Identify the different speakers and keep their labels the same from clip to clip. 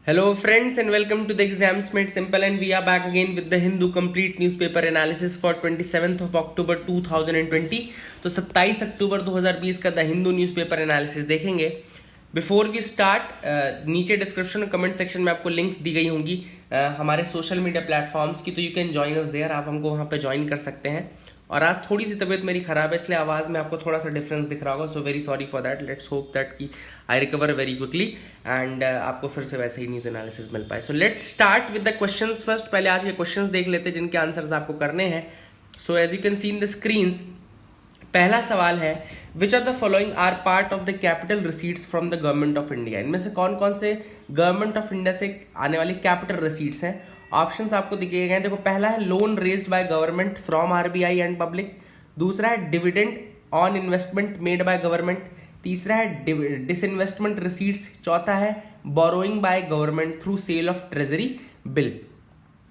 Speaker 1: Hello friends and welcome to the Exams Made Simple, and we are back again with the Hindu complete newspaper analysis for 27th of October 2020। तो 27 अक्टूबर 2020 का the Hindu newspaper analysis देखेंगे। Before we start, नीचे description और comment section में आपको links दी गई होंगी हमारे सोशल मीडिया प्लेटफॉर्म्स की, तो you can join us there. आप हमको वहाँ पे ज्वाइन कर सकते हैं। और आज थोड़ी सी तबीयत मेरी ख़राब है, इसलिए आवाज़ में आपको थोड़ा सा डिफरेंस दिख रहा होगा, so very sorry for that. Let's hope that कि आई रिकवर वेरी क्विकली एंड आपको फिर से वैसे ही न्यूज़ एनालिसिस मिल पाए। So let's start with the questions first. पहले आज के क्वेश्चंस देख लेते हैं जिनके आंसर्स आपको करने हैं। So as you can see in the screens, पहला सवाल है which are the following are part of the capital receipts from the government of India. इनमें से कौन कौन से गवर्नमेंट ऑफ इंडिया से आने वाली कैपिटल रिसीट्स हैं। ऑप्शंस आपको दिए गए हैं। देखो, पहला है loan raised by government from RBI and public. दूसरा है dividend on investment made by government. तीसरा है डिसइन्वेस्टमेंट रिसीट्स। चौथा है borrowing by government through sale of treasury bill.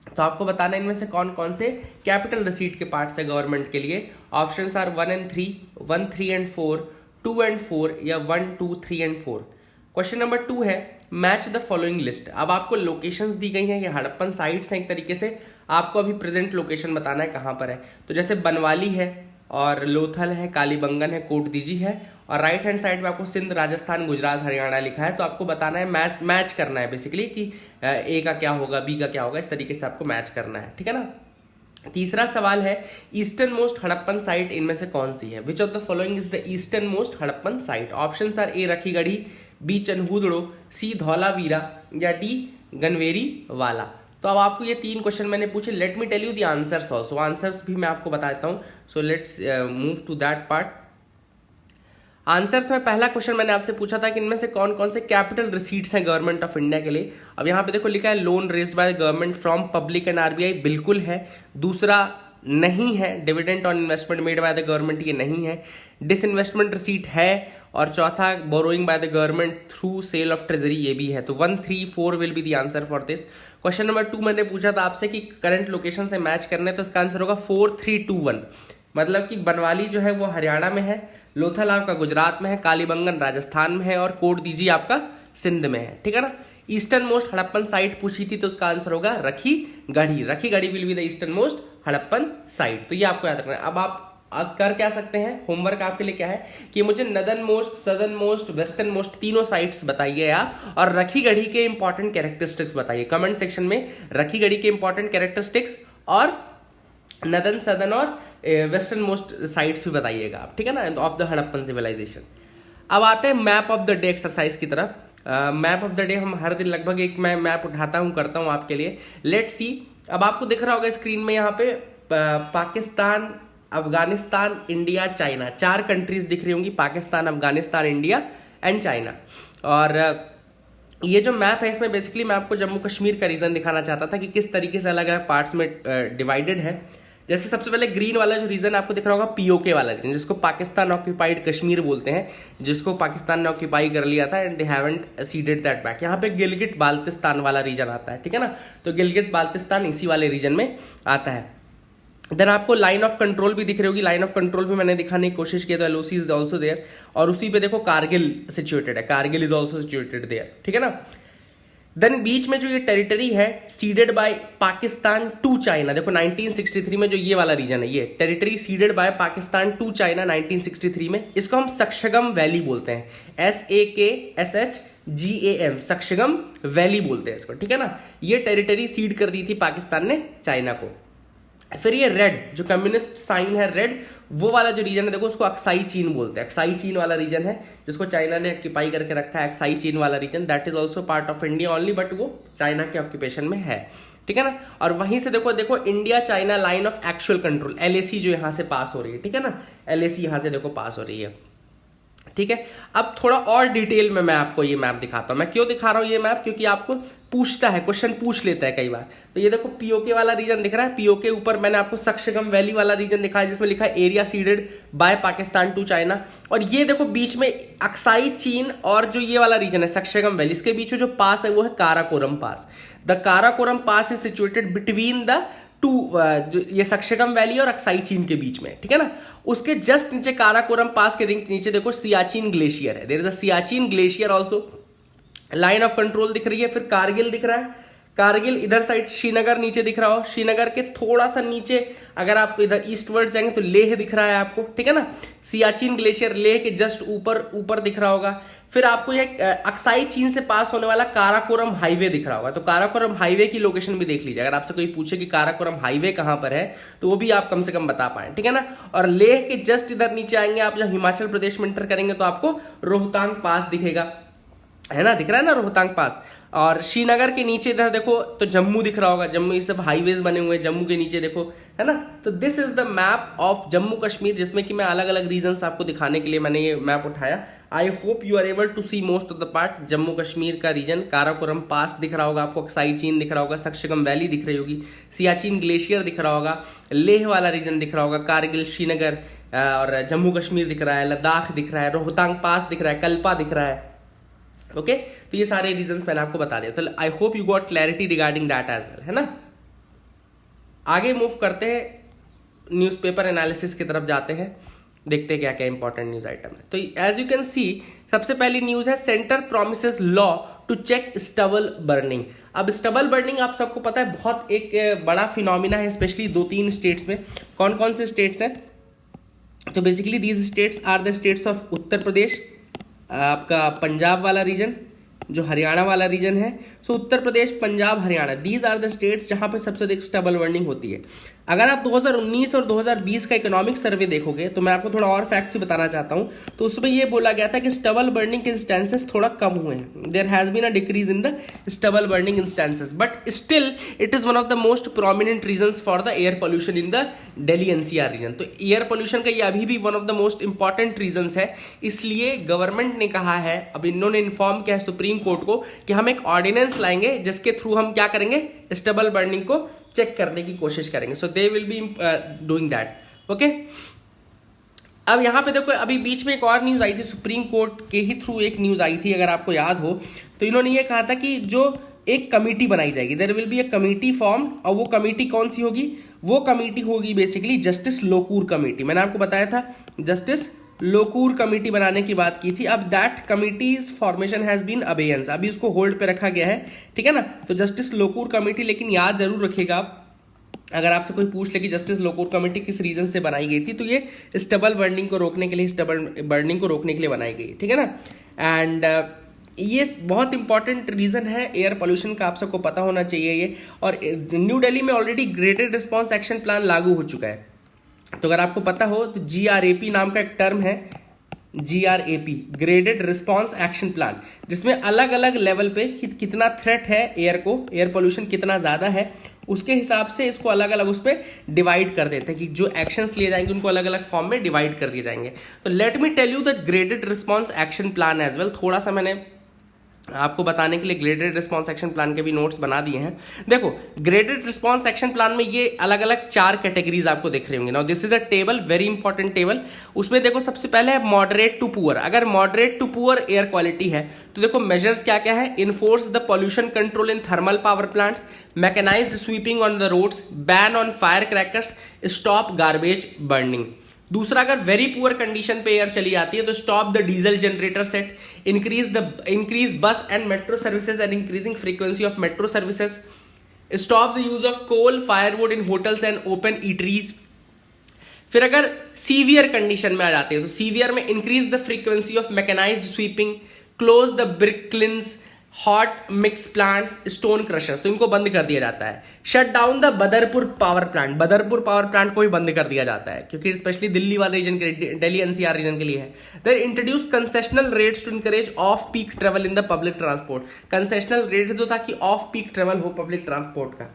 Speaker 1: तो आपको बताना है इनमें से कौन कौन से कैपिटल रिसीट के पार्ट्स है गवर्नमेंट के लिए। Options are 1 and 3, 1, 3 and 4, 2 and 4 या 1, 2, 3 and 4। क्वेश्चन नंबर 2 है मैच द फॉलोइंग लिस्ट। अब आपको लोकेशंस दी गई हैं, ये हड़प्पन साइट्स हैं एक तरीके से। आपको अभी प्रेजेंट लोकेशन बताना है कहाँ पर है। तो जैसे बनवाली है और लोथल है, कालीबंगन है, कोटदीजी है, और राइट हैंड साइड में आपको सिंध, राजस्थान, गुजरात, हरियाणा लिखा है। तो आपको बताना है मैच करना है बेसिकली कि ए का क्या होगा, बी का क्या होगा, इस तरीके से आपको मैच करना है, ठीक है ना। तीसरा सवाल है ईस्टर्न मोस्ट हड़प्पन साइट इनमें से कौन सी है। Which of the following is the eastern most Harappan site. Options are A Rakhigarhi, B Chanhudaro, C Dholavira या डी गनवेरी वाला। तो अब आपको ये 3 क्वेश्चन मैंने पूछे। Let me tell you the answers also. Answers भी मैं आपको बता देता हूँ। So let's move to that part. Answers में पहला क्वेश्चन मैंने आपसे पूछा था कि इनमें से कौन कौन से कैपिटल रिसीट्स हैं गवर्नमेंट ऑफ इंडिया के लिए। अब यहाँ पे देखो लिखा है loan raised by government from public and RBI, बिल्कुल है। दूसरा नहीं है, dividend on investment made by the government, ये नहीं है। डिसइन्वेस्टमेंट रिसीट है। और चौथा borrowing by the government through sale of treasury, ये भी है। तो 1, 3, 4 will be the answer for this. Question number 2 मैंने पूछा था आपसे कि करंट लोकेशन से मैच करने, तो इसका आंसर होगा 4, 3, 2, 1। मतलब कि बनवाली जो है वो हरियाणा में है, लोथल आपका गुजरात में है, कालीबंगन राजस्थान में है और कोटदीजी आपका सिंध में है, ठीक है ना। ईस्टर्न मोस्ट हड़प्पन साइट पूछी थी तो उसका आंसर होगा Rakhigarhi. Rakhigarhi will be the eastern most Harappan site. तो ये आपको याद रखना है। अब आप कर क्या सकते हैं, होमवर्क आपके लिए क्या है कि मुझे northern most, southern most, western most तीनों साइट्स बताइए आप, और रखीगढ़ी के इंपॉर्टेंट कैरेक्टरिस्टिक्स बताइए कमेंट सेक्शन में। रखीगढ़ी के इंपॉर्टेंट कैरेक्टरिस्टिक्स और नदर्न, सदर्न और वेस्टर्न मोस्ट साइट्स भी बताइएगा आप, ठीक है ना, ऑफ द हड़प्पन सिविलाइजेशन। अब आते हैं map of the day exercise की तरफ। मैप ऑफ द डे हम हर दिन लगभग एक मैं मैप उठाता हूं, करता हूं आपके लिए। Let's see. अब आपको दिख रहा होगा स्क्रीन में यहाँ पे Pakistan, Afghanistan, India, China, 4 countries दिख रही होंगी। Pakistan, Afghanistan, India and China. और ये जो मैप है इसमें बेसिकली मैं आपको जम्मू कश्मीर का रीजन दिखाना चाहता था कि किस तरीके से अलग अलग पार्ट्स में डिवाइडेड है। जैसे सबसे पहले ग्रीन वाला जो रीजन आपको दिख रहा होगा, पीओके वाला रीजन, जिसको पाकिस्तान ऑक्यूपाइड कश्मीर बोलते हैं, जिसको पाकिस्तान ने ऑक्यूपाई कर लिया था and they haven't seeded that back. यहाँ पे गिलगिट बाल्तिस्तान वाला रीजन आता है, ठीक है ना। तो गिलगिट बाल्तिस्तान इसी वाले रीजन में आता है। देन आपको लाइन ऑफ कंट्रोल भी दिख रही होगी। लाइन ऑफ कंट्रोल भी मैंने दिखाने की कोशिश की, तो एलओसी इज ऑल्सो देयर। और उसी पे देखो कारगिल सिचुएटेड है, Kargil is also situated there, ठीक है ना। देन बीच में जो ये टेरिटरी है ceded by Pakistan to China, देखो 1963 में जो ये वाला रीजन है, ये territory ceded by Pakistan to China 1963 में, इसको हम सक्शगम वैली बोलते हैं। SAKSHGAM, सक्शगम वैली बोलते हैं इसको, ठीक है ना। ये टेरिटरी सीड कर दी थी पाकिस्तान ने चाइना को। फिर ये रेड जो कम्युनिस्ट साइन है, रेड वो वाला जो रीजन है, देखो उसको अक्साई चीन बोलते हैं। अक्साई चीन वाला रीजन है जिसको चाइना ने ऑक्यूपाई करके रखा है। अक्साई चीन वाला region that is also part of India only, but वो चाइना के ऑक्यूपेशन में है, ठीक है ना। और वहीं से देखो India China line of actual control, LAC जो यहां से पास हो रही है, ठीक है ना। LAC यहां से देखो पास हो रही है, ठीक है। अब थोड़ा और डिटेल में मैं आपको ये मैप दिखाता हूं। मैं क्यों दिखा रहा हूं ये मैप, क्योंकि आपको पूछता है, क्वेश्चन पूछ लेता है कई बार। तो ये देखो पीओके वाला रीजन दिख रहा है। पीओके ऊपर मैंने आपको सक्शगम वैली वाला रीजन दिखाया जिसमें लिखा है area ceded by Pakistan to China. और ये देखो बीच में अक्साई चीन और जो ये वाला रीजन है सक्शगम वैली, इसके बीच में जो पास है वो है Karakoram pass. The Karakoram pass is situated between the two, ये सक्शगम वैली और अक्साई चीन के बीच में, ठीक है ना। उसके जस्ट नीचे काराकोरम पास के नीचे देखो सियाचिन ग्लेशियर है। There is a Siachen glacier also line of control दिख रही है। फिर कारगिल दिख रहा है, कारगिल इधर साइड श्रीनगर नीचे दिख रहा हो, श्रीनगर के थोड़ा सा नीचे अगर आप इधर ईस्टवर्ड जाएंगे तो लेह दिख रहा है आपको, ठीक है ना। सियाचिन ग्लेशियर लेह के जस्ट ऊपर ऊपर दिख रहा होगा। फिर आपको ये अक्साई चीन से पास होने वाला काराकोरम हाईवे दिख रहा होगा, तो काराकोरम हाईवे की लोकेशन भी देख लीजिए। अगर आपसे कोई पूछे कि काराकोरम हाईवे कहां पर है तो वो भी आप कम से कम बता पाए, ठीक है ना। और लेह के जस्ट इधर नीचे आएंगे आप, जब हिमाचल प्रदेश में एंटर करेंगे तो आपको रोहतांग पास दिखेगा, है ना, दिख रहा है ना रोहतांग पास। और श्रीनगर के नीचे इधर देखो तो जम्मू दिख रहा होगा, जम्मू, ये सब हाईवेज बने हुए हैं जम्मू के नीचे देखो, है ना। तो this is the map of Jammu Kashmir, जिसमें कि मैं अलग अलग रीजन्स आपको दिखाने के लिए मैंने ये मैप उठाया। I hope you are able to see most of the part. Jammu Kashmir का रीजन, काराकोरम पास दिख रहा होगा आपको, अक्साई चीन दिख रहा होगा, सक्शगम वैली दिख रही होगी, सियाचिन ग्लेशियर दिख रहा होगा, लेह वाला रीजन दिख रहा होगा, कारगिल, श्रीनगर और जम्मू कश्मीर दिख रहा है, लद्दाख दिख रहा है, रोहतांग पास दिख रहा है, कल्पा दिख रहा है। ओके तो ये सारे रीजंस मैंने आपको बता दिया। तो I hope you got clarity regarding that as well, है ना। आगे मूव करते हैं, न्यूज़पेपर एनालिसिस की तरफ जाते हैं, देखते हैं क्या क्या इंपॉर्टेंट न्यूज आइटम है। तो एज यू कैन सी, सबसे पहली न्यूज है centre promises law to check stubble burning. अब स्टबल बर्निंग आप सबको पता है बहुत एक बड़ा फिनोमिना है, स्पेशली 2-3 स्टेट्स में। कौन कौन से स्टेट्स हैं? तो basically these states are the states of Uttar Pradesh, आपका पंजाब वाला रीजन, जो हरियाणा वाला रीजन है। So Uttar Pradesh, Punjab, Haryana, these are the states जहां पे सबसे अधिक स्टबल बर्निंग होती है। अगर आप 2019 और 2020 का इकोनॉमिक सर्वे देखोगे तो मैं आपको थोड़ा और फैक्ट्स बताना चाहता हूं, तो उसमें यह बोला गया था कि स्टबल बर्निंग के इंस्टेंसेस थोड़ा कम हुए हैं। There has been a decrease in the stubble burning instances, but still it is one of the most prominent reasons for the air pollution in the Delhi NCR region. तो air pollution का ये अभी भी one of the most important reasons है। इसलिए government ने कहा है, अब इन्होंने इन्फॉर्म किया है सुप्रीम कोर्ट को कि हम एक ऑर्डिनेंस लाएंगे जिसके थ्रू हम क्या करेंगे, स्टबल बर्निंग को चेक करने की कोशिश करेंगे। So they will be doing that. Okay, अब यहां पे देखो, अभी बीच में एक और न्यूज आई थी, सुप्रीम कोर्ट के ही थ्रू एक न्यूज आई थी, अगर आपको याद हो तो इन्होंने ये कहा था कि जो एक कमिटी बनाई जाएगी, there will be a committee form, और वो कमिटी कौन सी होगी? वो कमिटी होगी बेसिकली जस्टिस लोकूर कमिटी। मैंने आपको बताया था जस्टिस लोकूर कमिटी बनाने की बात की थी। अब that committees formation has been abeyance, अभी उसको होल्ड पे रखा गया है, ठीक है ना। तो जस्टिस लोकूर कमिटी, लेकिन याद जरूर रखिएगा अगर आपसे कोई पूछ ले कि जस्टिस लोकूर कमेटी किस रीजन से बनाई गई थी, तो ये स्टबल बर्निंग को रोकने के लिए, स्टबल बर्निंग को रोकने के लिए बनाई गई, ठीक है ना। एंड ये बहुत इंपॉर्टेंट रीजन है एयर पोल्यूशन का, आप सबको पता होना चाहिए ये। और न्यू दिल्ली में already graded response action plan लागू हो चुका है। तो अगर आपको पता हो तो GRAP नाम का एक टर्म है, GRAP, graded response action plan, जिसमें अलग अलग लेवल पे कितना थ्रेट है एयर को, एयर पोल्यूशन कितना ज्यादा है, उसके हिसाब से इसको अलग अलग उस पर डिवाइड कर देते हैं कि जो एक्शंस लिए जाएंगे उनको अलग अलग फॉर्म में डिवाइड कर दिए जाएंगे। तो let me tell you that graded response action plan as well, थोड़ा सा मैंने आपको बताने के लिए ग्रेडेड रिस्पॉन्स एक्शन प्लान के भी नोट्स बना दिए हैं। देखो, ग्रेडेड रिस्पॉन्स एक्शन प्लान में ये अलग अलग 4 कैटेगरीज आपको दिख रही होंगी। Now this is a table, very important table. उसमें देखो सबसे पहले है मॉडरेट टू पुअर। अगर moderate to poor air quality है तो देखो मेजर्स क्या क्या है, enforce the pollution control in thermal power plants, mechanised sweeping on the roads, ban on fire crackers, stop garbage burning. दूसरा, अगर वेरी पुअर कंडीशन पे एयर चली जाती है तो stop the diesel generator set, increase बस and metro services and increasing frequency of metro services, stop the use of coal firewood in hotels and open eateries. फिर अगर सीवियर कंडीशन में आ जाते हैं तो सीवियर में increase the frequency of mechanised sweeping, close the brick kilns, hot mix plants, stone crushers, तो इनको बंद कर दिया जाता है। Shut down the Badarpur power plant, Badarpur power plant को भी बंद कर दिया जाता है क्योंकि स्पेशली दिल्ली वाले रीजन के, दिल्ली NCR रीजन के लिए है। Then introduce concessional rates to encourage off peak travel in the public transport. Concessional rate दो ताकि ऑफ पीक ट्रेवल हो पब्लिक ट्रांसपोर्ट का।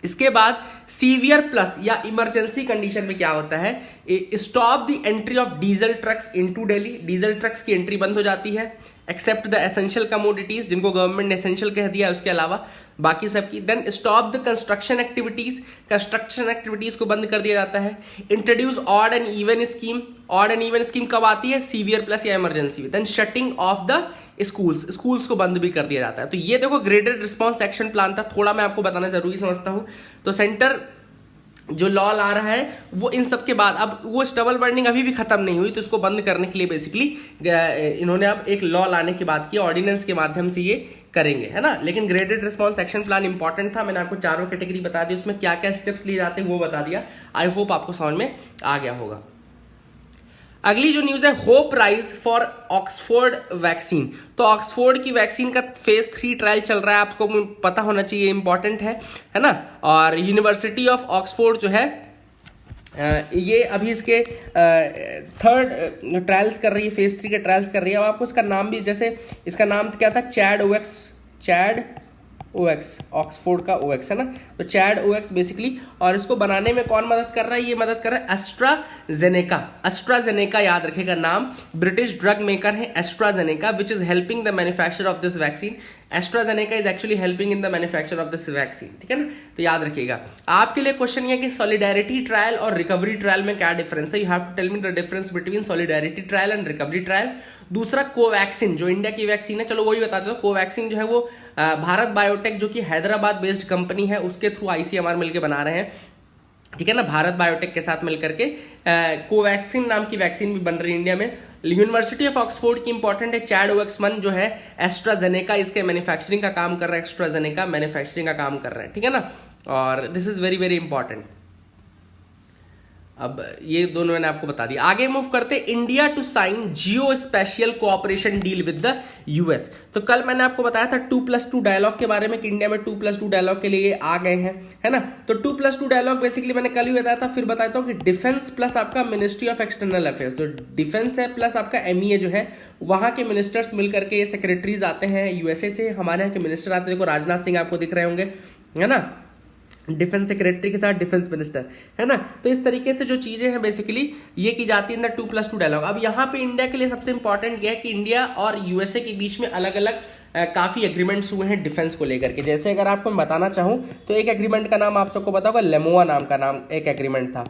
Speaker 1: इसके बाद सीवियर प्लस या इमरजेंसी कंडीशन में क्या होता है, stop the entry of diesel trucks into Delhi, diesel trucks की एंट्री बंद हो जाती है, एक्सेप्ट द एसेंशियल कमोडिटीज, जिनको गवर्नमेंट ने एसेंशियल कह दिया, उसके अलावा बाकी सबकी। Then stop the construction activities, construction activities को बंद कर दिया जाता है। Introduce odd and even scheme, odd and even scheme कब आती है, सीवियर प्लस या emergency. Then shutting off the schools, schools को बंद भी कर दिया जाता है। तो ये देखो ग्रेडेड रिस्पॉन्स एक्शन प्लान था, थोड़ा मैं आपको बताना जरूरी समझता हूं। तो सेंटर जो लॉ ला रहा है वो इन सब के बाद, अब वो स्टबल बर्निंग अभी भी खत्म नहीं हुई, तो इसको बंद करने के लिए बेसिकली इन्होंने अब एक लॉ लाने की बात की, ऑर्डिनेंस के माध्यम से ये करेंगे, है ना। लेकिन graded response action plan important था, मैंने आपको चारों कैटेगरी बता दी, उसमें क्या क्या स्टेप्स लिए जाते हैं वो बता दिया। आई होप आपको समझ में आ गया होगा। अगली जो न्यूज है, hope rise for Oxford vaccine. तो ऑक्सफोर्ड की वैक्सीन का फेज 3 ट्रायल चल रहा है, आपको पता होना चाहिए, इंपॉर्टेंट है ना। और यूनिवर्सिटी ऑफ ऑक्सफोर्ड जो है ये अभी इसके थर्ड ट्रायल्स कर रही है, फेज 3 के ट्रायल्स कर रही है। अब आपको इसका नाम भी, जैसे इसका नाम क्या था, चैड ओएक्स, ऑक्सफोर्ड का ओएक्स है ना, तो चैड ओएक्स बेसिकली। और इसको बनाने में कौन मदद कर रहा है, ये मदद कर रहा है एस्ट्राजेनेका, याद रखेगा नाम, ब्रिटिश ड्रग मेकर है AstraZeneca, which is helping the manufacture of this vaccine. AstraZeneca is actually helping in the manufacture of this vaccine, ठीक है ना, तो याद रखिएगा। आपके लिए क्वेश्चन ये कि सॉलिडेरिटी ट्रायल और रिकवरी ट्रायल में क्या डिफरेंस है, you have to tell me the difference between solidarity trial and recovery trial. दूसरा, कोवैक्सीन जो इंडिया की वैक्सीन है, चलो वही बता दो। कोवैक्सीन जो है वो भारत बायोटेक जो कि हैदराबाद बेस्ड कंपनी है उसके थ्रू आईसीएमआर मिलकर बना रहे हैं, ठीक है ना, भारत बायोटेक के साथ मिलकर के कोवैक्सीन नाम की वैक्सीन भी बन रही है इंडिया में। यूनिवर्सिटी ऑफ ऑक्सफोर्ड की इंपॉर्टेंट है, चैडओएक्स-1 जो है एस्ट्राजेनेका इसके मैन्युफैक्चरिंग का काम कर रहा है, एस्ट्राजेनेका मैन्युफैक्चरिंग का काम कर रहा है, ठीक है ना, और this is very very important. अब ये दोनों मैंने आपको बता दिया। आगे मूव करते, India to sign geospatial cooperation deal with the US. तो कल मैंने आपको बताया था 2+2 डायलॉग के बारे में कि इंडिया में 2+2 डायलॉग के लिए आ गए हैं, है ना। तो 2+2 डायलॉग बेसिकली मैंने कल ही बताया था, फिर बताता हूँ कि डिफेंस प्लस आपका मिनिस्ट्री ऑफ एक्सटर्नल अफेयर्स, तो डिफेंस है प्लस आपका एमईए जो है, वहां के मिनिस्टर्स मिलकर के सेक्रेटरीज आते हैं यूएसए से, हमारे यहाँ के मिनिस्टर आते हैं, देखो राजनाथ सिंह आपको दिख रहे होंगे, है ना, डिफेंस सेक्रेटरी के साथ डिफेंस मिनिस्टर, है ना। तो इस तरीके से जो चीजें हैं बेसिकली ये की जाती है इन द 2+2 डायलॉग। अब यहाँ पे इंडिया के लिए सबसे इंपॉर्टेंट ये है कि इंडिया और यूएसए के बीच में अलग अलग काफी एग्रीमेंट्स हुए हैं डिफेंस को लेकर के। जैसे अगर आपको मैं बताना चाहूं तो एक एग्रीमेंट का नाम आप सबको पता होगा, लेमोआ नाम का नाम एक एग्रीमेंट था,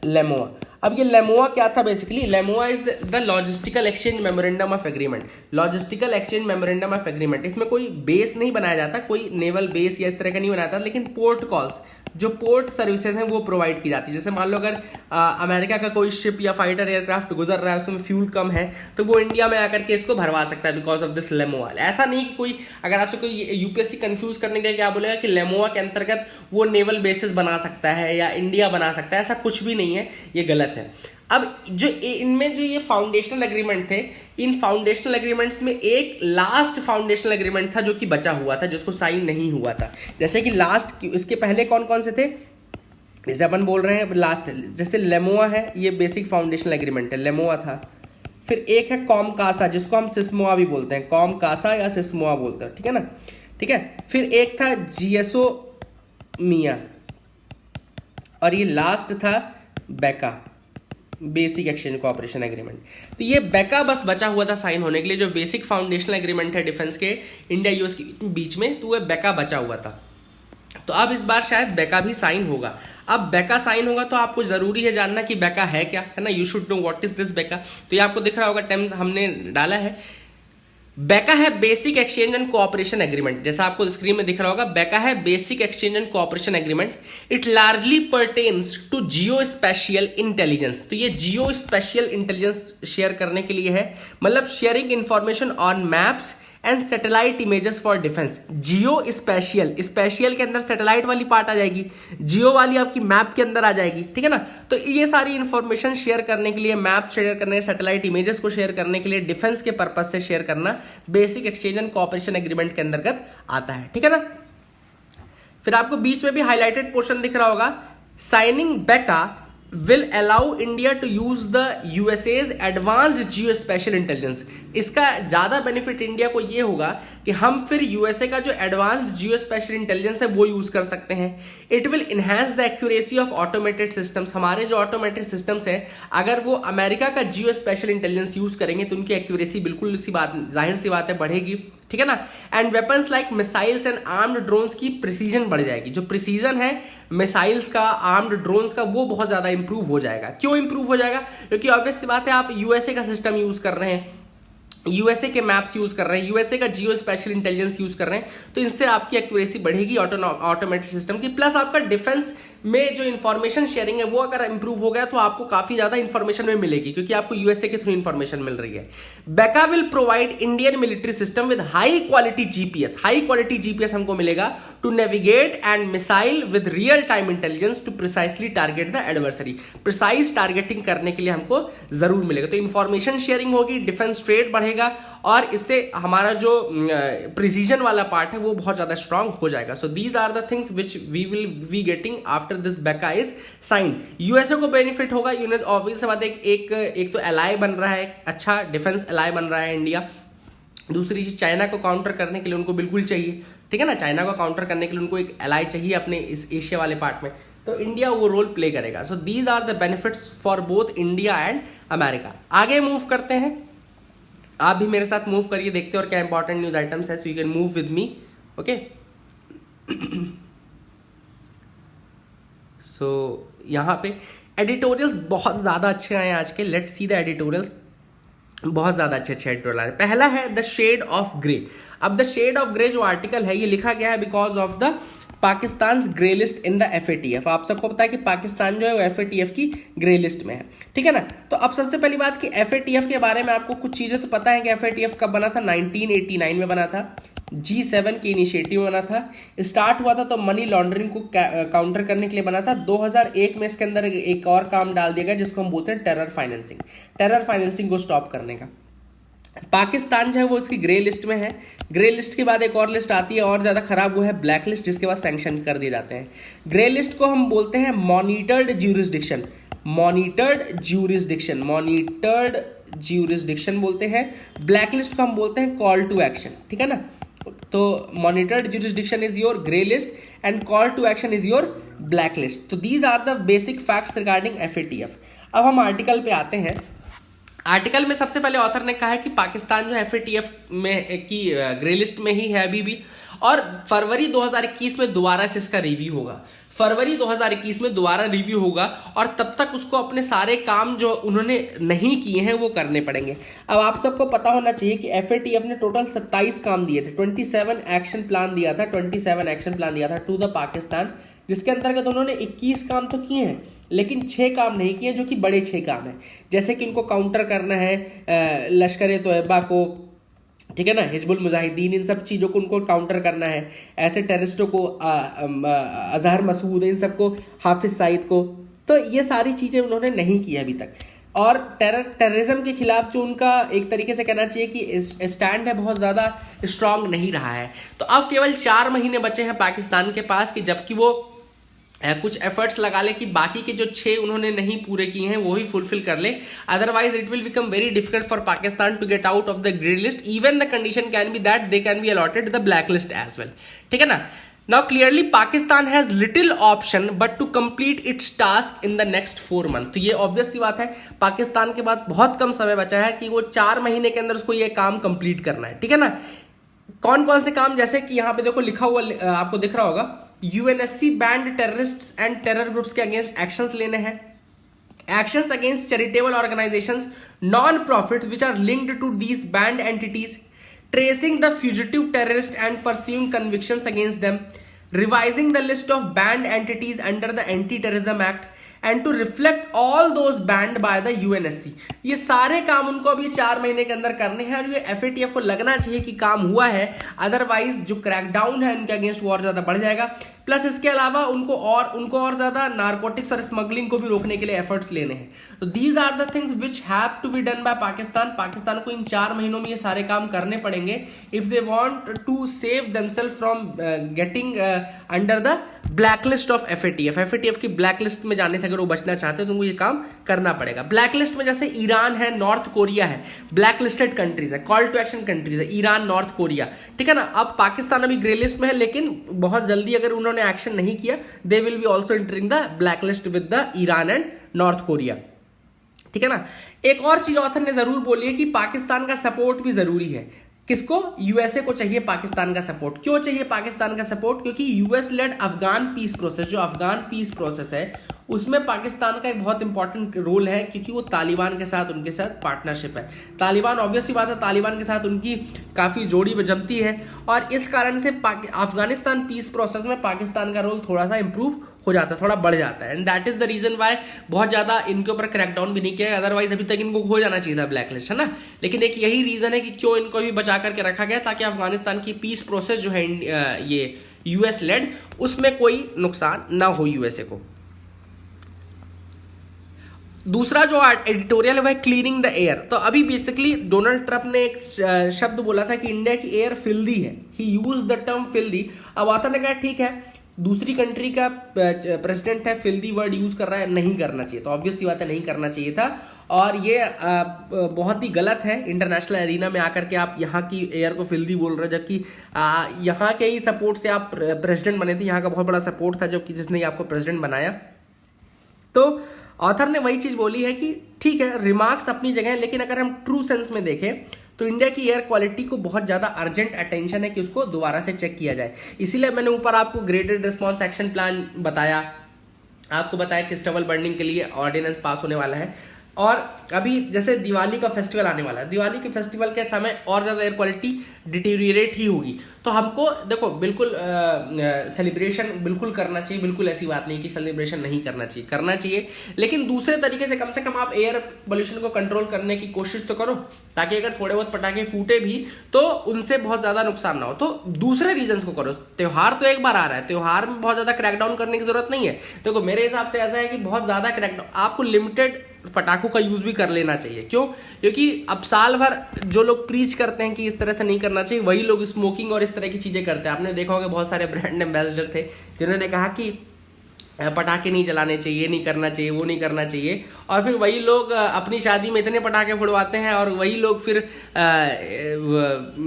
Speaker 1: लेमोआ। अब ये लेमोआ क्या था basically, LEMOA is the logistical exchange memorandum of agreement, logistical exchange memorandum of agreement. इसमें कोई बेस नहीं बनाया जाता, कोई नेवल बेस या इस तरह का नहीं बनाया जाता, लेकिन पोर्ट कॉल्स, जो पोर्ट सर्विसेज हैं वो प्रोवाइड की जाती है। जैसे मान लो अगर अमेरिका का कोई शिप या फाइटर एयरक्राफ्ट गुजर रहा है, उसमें फ्यूल कम है, तो वो इंडिया में आकर के इसको भरवा सकता है बिकॉज ऑफ दिस लेमोआ। ऐसा नहीं कि कोई, अगर आपसे कोई यूपीएससी कंफ्यूज करने के लिए क्या बोलेगा कि लेमोआ के अंतर्गत वो नेवल बेसिस बना सकता है या इंडिया बना सकता है, ऐसा कुछ भी नहीं है, ये गलत है। अब जो इनमें जो ये फाउंडेशनल एग्रीमेंट थे, इन फाउंडेशनल एग्रीमेंट्स में एक लास्ट फाउंडेशनल एग्रीमेंट था जो कि बचा हुआ था, जिसको साइन नहीं हुआ था। जैसे कि लास्ट, इसके पहले कौन कौन से थे, जैसे अपन बोल रहे हैं लास्ट, जैसे लेमोआ है, ये बेसिक फाउंडेशनल एग्रीमेंट है, लेमोआ था। फिर एक है कॉमकासा, जिसको हम सिस्मोआ भी बोलते हैं, कॉमकासा या सिस्मोआ बोलते हैं, ठीक है ना, ठीक है। फिर एक था जीएसओ मिया, और ये लास्ट था बेका, बेसिक एक्सचेंज कोऑपरेशन एग्रीमेंट। तो ये बेका बस बचा हुआ था साइन होने के लिए, जो बेसिक फाउंडेशनल एग्रीमेंट है डिफेंस के इंडिया यूएस के बीच में, तो वह बेका बचा हुआ था। तो अब इस बार शायद बेका भी साइन होगा। अब बेका साइन होगा तो आपको जरूरी है जानना कि बेका है क्या, है ना, you should know what is this बेका। तो ये आपको दिख रहा होगा, टर्म हमने डाला है, बेका है basic exchange and cooperation agreement. जैसा आपको स्क्रीन में दिख रहा होगा, बेका है basic exchange and cooperation agreement. It largely pertains to geospatial intelligence. तो ये जियो स्पेशियल इंटेलिजेंस शेयर करने के लिए है, मतलब sharing information on maps and satellite images for defence. Geospatial, spatial के अंदर सैटेलाइट वाली पार्ट आ जाएगी, जियो वाली आपकी मैप के अंदर आ जाएगी, ठीक है ना। तो ये सारी इंफॉर्मेशन शेयर करने के लिए, मैप शेयर करने, सैटेलाइट इमेजेस को शेयर करने के लिए, डिफेंस के पर्पज से शेयर करना basic exchange and cooperation agreement के अंतर्गत आता है, ठीक है ना। फिर आपको बीच में भी हाईलाइटेड पोर्शन दिख रहा होगा, साइनिंग बेका will allow India to use the USA's advanced geospatial intelligence। इसका ज्यादा बेनिफिट इंडिया को ये होगा कि हम फिर यूएसए का जो एडवांस्ड जियोस्पेशियल इंटेलिजेंस है वो यूज कर सकते हैं। It will enhance the accuracy of automated systems. हमारे जो ऑटोमेटेड सिस्टम्स है, अगर वो अमेरिका का जियोस्पेशियल इंटेलिजेंस यूज करेंगे तो उनकी एक्यूरेसी बिल्कुल सी बात, जाहिर सी बात है, बढ़ेगी, ठीक है ना। And weapons like missiles and armed drones की प्रिसीजन बढ़ जाएगी। जो प्रिसीजन है मिसाइल्स का, आर्म्ड ड्रोन्स का, वो बहुत ज्यादा इंप्रूव हो जाएगा। क्यों इंप्रूव हो जाएगा? क्योंकि ऑब्वियस सी बात है, आप यूएसए का सिस्टम यूज कर रहे हैं, यूएसए के मैप्स यूज कर रहे हैं, यूएसए का जियो स्पेशियल इंटेलिजेंस यूज कर रहे हैं, तो इनसे आपकी एक्यूरेसी बढ़ेगी ऑटोमेटेड सिस्टम की। प्लस आपका डिफेंस में जो इन्फॉर्मेशन शेयरिंग है वो अगर इंप्रूव हो गया तो आपको काफी ज्यादा इन्फॉर्मेशन में मिलेगी, क्योंकि आपको यूएसए के थ्रू इन्फॉर्मेशन मिल रही है। BECA will provide Indian military system with high quality GPS, high quality GPS हमको मिलेगा to navigate and missile with real time intelligence to precisely target the adversary. Precise targeting करने के लिए हमको जरूर मिलेगा। तो इंफॉर्मेशन शेयरिंग होगी, डिफेंस ट्रेड बढ़ेगा और इससे हमारा जो प्रिसीजन वाला पार्ट है वो बहुत ज्यादा स्ट्रांग हो जाएगा। So these are the things which we will be getting after this BECA is sign. USA को बेनिफिट होगा, ऑब्वियस सी बात है, एक तो एलाय बन रहा है, अच्छा डिफेंस एलाय बन रहा है इंडिया। दूसरी चीज, चाइना को काउंटर करने के लिए उनको बिल्कुल चाहिए, ठीक है ना, चाइना को काउंटर करने के लिए उनको एक एलाय चाहिए अपने इस एशिया वाले पार्ट में, तो इंडिया वो रोल प्ले करेगा। So these are the benefits for both India and America. आगे मूव करते हैं, आप भी मेरे साथ मूव करिए, देखते हैं और क्या इंपॉर्टेंट न्यूज आइटम्स है। So you can move with me, okay. So यहाँ पे एडिटोरियल्स बहुत ज्यादा अच्छे आए आज के। लेट्स सी द एडिटोरियल्स, बहुत ज्यादा अच्छे एडिटोरियल आ रहे। पहला है द शेड ऑफ ग्रे। अब द शेड ऑफ ग्रे जो आर्टिकल है ये लिखा गया है because of the Pakistan grey list in the FATF. आप सबको पता है कि पाकिस्तान जो है वो एफएटीएफ की ग्रे लिस्ट में है, ठीक है ना। तो अब सबसे पहली बात कि एफएटीएफ के बारे में आपको कुछ चीजें तो पता है कि एफएटीएफ कब बना था, 1989 में बना था, G7 के इनिशिएटिव में बना था। स्टार्ट हुआ था तो मनी लॉन्ड्रिंग को काउंटर करने के लिए बना था। 2001 में इसके अंदर एक और काम डाल दिया गया जिसको हम बोलते हैं टेरर फाइनेंसिंग, टेरर फाइनेंसिंग को स्टॉप करने का। पाकिस्तान जो है वो इसकी ग्रे लिस्ट में है। ग्रे लिस्ट के बाद एक और लिस्ट आती है और ज्यादा खराब, वो है ब्लैक लिस्ट, जिसके बाद सैंक्शन कर दिए जाते हैं। ग्रे लिस्ट को हम बोलते हैं monitored jurisdiction, monitored jurisdiction, monitored jurisdiction बोलते हैं। ब्लैक लिस्ट को हम बोलते हैं कॉल टू एक्शन, ठीक है ना। तो monitored jurisdiction is your grey list and call to action is your black list. तो these are the basic facts regarding FATF. अब हम आर्टिकल पे आते हैं। आर्टिकल में सबसे पहले ऑथर ने कहा है कि पाकिस्तान जो एफएटीएफ में की ग्रे लिस्ट में ही है अभी भी, और फरवरी 2021 में दोबारा से इसका रिव्यू होगा। फरवरी 2021 में दोबारा रिव्यू होगा और तब तक उसको अपने सारे काम जो उन्होंने नहीं किए हैं वो करने पड़ेंगे। अब आप सबको पता होना चाहिए कि एफएटीएफ ने टोटल 27 काम दिए थे, 27 एक्शन प्लान दिया था, 27 एक्शन प्लान दिया था टू द पाकिस्तान, जिसके अंतर्गत उन्होंने 21 काम तो किए हैं लेकिन 6 काम नहीं किए जो कि बड़े 6 काम हैं। जैसे कि इनको काउंटर करना है लश्कर तोयबा को, ठीक है ना, हिजबुल मुजाहिदीन, इन सब चीज़ों को उनको काउंटर करना है। ऐसे टेररिस्टों को अजहर मसूद, इन सबको, हाफिज सईद को, तो ये सारी चीज़ें उन्होंने नहीं की अभी तक। और टेररिज्म के खिलाफ जो उनका एक तरीके से कहना चाहिए कि स्टैंड है बहुत ज़्यादा स्ट्रांग नहीं रहा है। तो अब केवल 4 महीने बचे हैं पाकिस्तान के पास कि जबकि वो कुछ एफर्ट्स लगा ले कि बाकी के जो 6 उन्होंने नहीं पूरे किए हैं वो ही फुलफिल कर ले। Otherwise it will become very difficult for Pakistan to get out of the grey list. Even the condition can be that they can be allotted the black list as well, ठीक है ना। Now clearly Pakistan has little option but to complete its task in the next 4 month. तो ये obvious सी बात है, पाकिस्तान के बाद बहुत कम समय बचा है कि वो 4 महीने के अंदर उसको ये काम कंप्लीट करना है, ठीक है ना। कौन कौन से काम, जैसे कि यहाँ पे देखो लिखा हुआ आपको दिख रहा होगा, UNSC banned terrorists and terror groups के अगेंस्ट एक्शंस लेने हैं। Actions against charitable organisations, non profit which are linked to these banned entities, tracing the fugitive terrorists and pursuing convictions against them, revising the list of banned entities under the Anti-Terrorism Act and to reflect all those banned by the UNSC। ये सारे काम उनको अभी 4 महीने के अंदर करने हैं और ये एफएटीएफ को लगना चाहिए कि काम हुआ है, अदरवाइज जो क्रैकडाउन है इनके अगेंस्ट वो और ज्यादा बढ़ जाएगा। प्लस इसके अलावा उनको और ज्यादा नारकोटिक्स और स्मगलिंग को भी रोकने के लिए एफर्ट्स लेने हैं। तो these are the things which have to be done by Pakistan. Pakistan को इन 4 महीनों में ये सारे काम करने पड़ेंगे if they want to save themselves from getting under the blacklist of FATF. FATF की ब्लैकलिस्ट में जाने से अगर वो बचना चाहते हैं तो उनको ये काम करना पड़ेगा। ब्लैकलिस्ट में जैसे ईरान है, नॉर्थ कोरिया है, ब्लैकलिस्टेड कंट्रीज है, कॉल टू एक्शन कंट्रीज है, ईरान, नॉर्थ कोरिया, ठीक है ना। अब पाकिस्तान अभी ग्रे लिस्ट में है लेकिन बहुत जल्दी अगर उन्होंने एक्शन नहीं किया दे will B also entering the blacklist with the Iran and north Korea, ठीक है ना। एक और चीज ऑथर ने जरूर बोली है कि पाकिस्तान का सपोर्ट भी जरूरी है। किसको? यूएसए को चाहिए पाकिस्तान का सपोर्ट। क्यों चाहिए पाकिस्तान का सपोर्ट? क्योंकि US led Afghan peace process, जो अफगान पीस प्रोसेस है उसमें पाकिस्तान का एक बहुत इंपॉर्टेंट रोल है क्योंकि वो तालिबान के साथ, उनके साथ पार्टनरशिप है। तालिबान, ऑब्वियस सी बात है, तालिबान के साथ उनकी काफी जोड़ी जमती है और इस कारण से अफगानिस्तान पीस प्रोसेस में पाकिस्तान का रोल थोड़ा सा इंप्रूव हो जाता है, थोड़ा बढ़ जाता है। And that is the reason why बहुत ज्यादा इनके ऊपर क्रैकडाउन भी नहीं किया है, अदरवाइज अभी तक इनको हो जाना चाहिए था ब्लैकलिस्ट, है ना। लेकिन एक यही रीजन है कि क्यों इनको भी बचा करके रखा गया, ताकि अफगानिस्तान की पीस प्रोसेस जो है ये यूएस लेड, उसमें कोई नुकसान ना हो यूएसए को। दूसरा जो एडिटोरियल है वह क्लीनिंग द एयर। तो अभी बेसिकली डोनाल्ड ट्रंप ने एक शब्द बोला था कि इंडिया की एयर फिल्दी है, ही यूज द टर्म फिल्दी। अब ऑथर ने कहा ठीक है, दूसरी कंट्री का प्रेसिडेंट है, फिल्दी वर्ड यूज कर रहा है, नहीं करना चाहिए। तो ऑब्वियस सी बात है, नहीं करना चाहिए था, और ये बहुत ही गलत है। इंटरनेशनल एरिना में आकर के आप यहाँ की एयर को फिल्दी बोल रहे हो, जबकि यहाँ के ही सपोर्ट से आप प्रेसिडेंट बने थे, यहाँ का बहुत बड़ा सपोर्ट था जबकि जिसने आपको प्रेसिडेंट बनाया। तो ऑथर ने वही चीज बोली है कि ठीक है, रिमार्क्स अपनी जगह है, लेकिन अगर हम ट्रू सेंस में देखें तो इंडिया की एयर क्वालिटी को बहुत ज्यादा अर्जेंट अटेंशन है कि उसको दोबारा से चेक किया जाए। इसीलिए मैंने ऊपर आपको ग्रेडेड रिस्पॉन्स एक्शन प्लान बताया, आपको बताया कि स्टबल बर्निंग के लिए ऑर्डिनेंस पास होने वाला है। और अभी जैसे दिवाली का फेस्टिवल आने वाला है, दिवाली के फेस्टिवल के समय और ज़्यादा एयर क्वालिटी डिटीरियरेट ही होगी। तो हमको देखो बिल्कुल सेलिब्रेशन बिल्कुल करना चाहिए, बिल्कुल ऐसी बात नहीं कि सेलिब्रेशन नहीं करना चाहिए, करना चाहिए, लेकिन दूसरे तरीके से कम आप एयर पोल्यूशन को कंट्रोल करने की कोशिश तो करो, ताकि अगर थोड़े बहुत पटाखे फूटे भी तो उनसे बहुत ज़्यादा नुकसान ना हो। तो दूसरे रीजंस को करो। त्यौहार तो एक बार आ रहा है, त्यौहार में बहुत ज़्यादा क्रैकडाउन करने की जरूरत नहीं है। देखो मेरे हिसाब से ऐसा है कि बहुत ज़्यादा क्रैकडाउन, आपको लिमिटेड पटाखों का यूज भी कर लेना चाहिए। क्यों? क्योंकि अब साल भर जो लोग प्रीच करते हैं कि इस तरह से नहीं करना चाहिए, वही लोग स्मोकिंग और इस तरह की चीजें करते हैं। आपने देखा होगा बहुत सारे ब्रांड एम्बेसडर थे जिन्होंने कहा कि पटाखे नहीं जलाने चाहिए, ये नहीं करना चाहिए, वो नहीं करना चाहिए, और फिर वही लोग अपनी शादी में इतने पटाखे फुड़वाते हैं और वही लोग फिर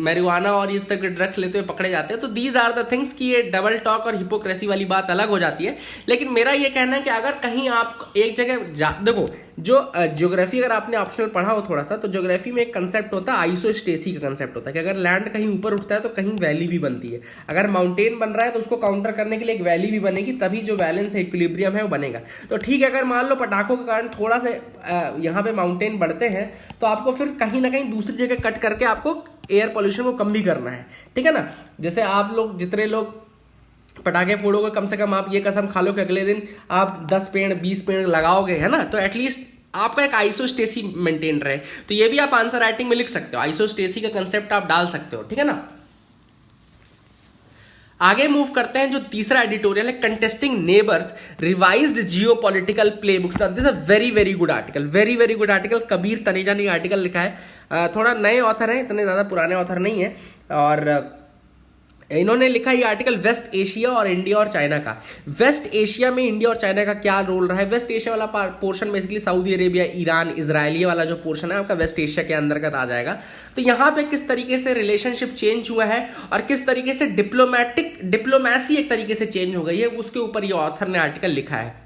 Speaker 1: मैरिजुआना और इस तरह के ड्रग्स लेते हुए पकड़े जाते हैं। तो दीज आर द थिंग्स कि ये डबल टॉक और हिपोक्रेसी वाली बात अलग हो जाती है। लेकिन मेरा ये कहना है कि अगर कहीं आप एक जगह देखो, जो ज्योग्राफी अगर आपने ऑप्शनल पढ़ा हो थोड़ा सा, तो ज्योग्राफी में एक कंसेप्ट होता है आइसोस्टेसी का कंसेप्ट होता है कि अगर लैंड कहीं ऊपर उठता है तो कहीं वैली भी बनती है। अगर माउंटेन बन रहा है तो उसको काउंटर करने के लिए एक वैली भी बनेगी, तभी जो बैलेंस है, इक्विलिब्रियम है, वो बनेगा। तो ठीक है, अगर मान लो पटाखों के कारण थोड़ा सा यहाँ पे माउंटेन बढ़ते हैं तो आपको फिर कहीं ना कहीं दूसरी जगह कट करके आपको एयर पोल्यूशन को कम भी करना है, ठीक है ना। जैसे आप लोग जितने लोग पटाखे फोड़ोगे, कम से कम आप ये कसम खा लो कि अगले दिन आप 10 पेड़ 20 पेड़ लगाओगे, है ना। तो एटलीस्ट आपका एक आइसोस्टेसी मेंटेन रहे। तो ये भी आप आंसर राइटिंग में लिख सकते हो, आइसोस्टेसी का कंसेप्ट आप डाल सकते हो, ठीक है ना। आगे मूव करते हैं, जो तीसरा एडिटोरियल है, contesting neighbours revised geopolitical playbooks. This a very very good article, very very good article. Kabir Taneja ने आर्टिकल लिखा है, थोड़ा नए ऑथर हैं, इतने ज्यादा पुराने ऑथर नहीं है, और इन्होंने लिखा ये आर्टिकल वेस्ट एशिया और इंडिया और चाइना का। वेस्ट एशिया में इंडिया और चाइना का क्या रोल रहा है। वेस्ट एशिया वाला portion basically Saudi Arabia, Iran, Israel वाला जो पोर्शन है आपका वेस्ट एशिया के अंतर्गत आ जाएगा। तो यहाँ पे किस तरीके से रिलेशनशिप चेंज हुआ है और किस तरीके से डिप्लोमेसी एक तरीके से चेंज हो गई है, उसके ऊपर ये ऑथर ने आर्टिकल लिखा है।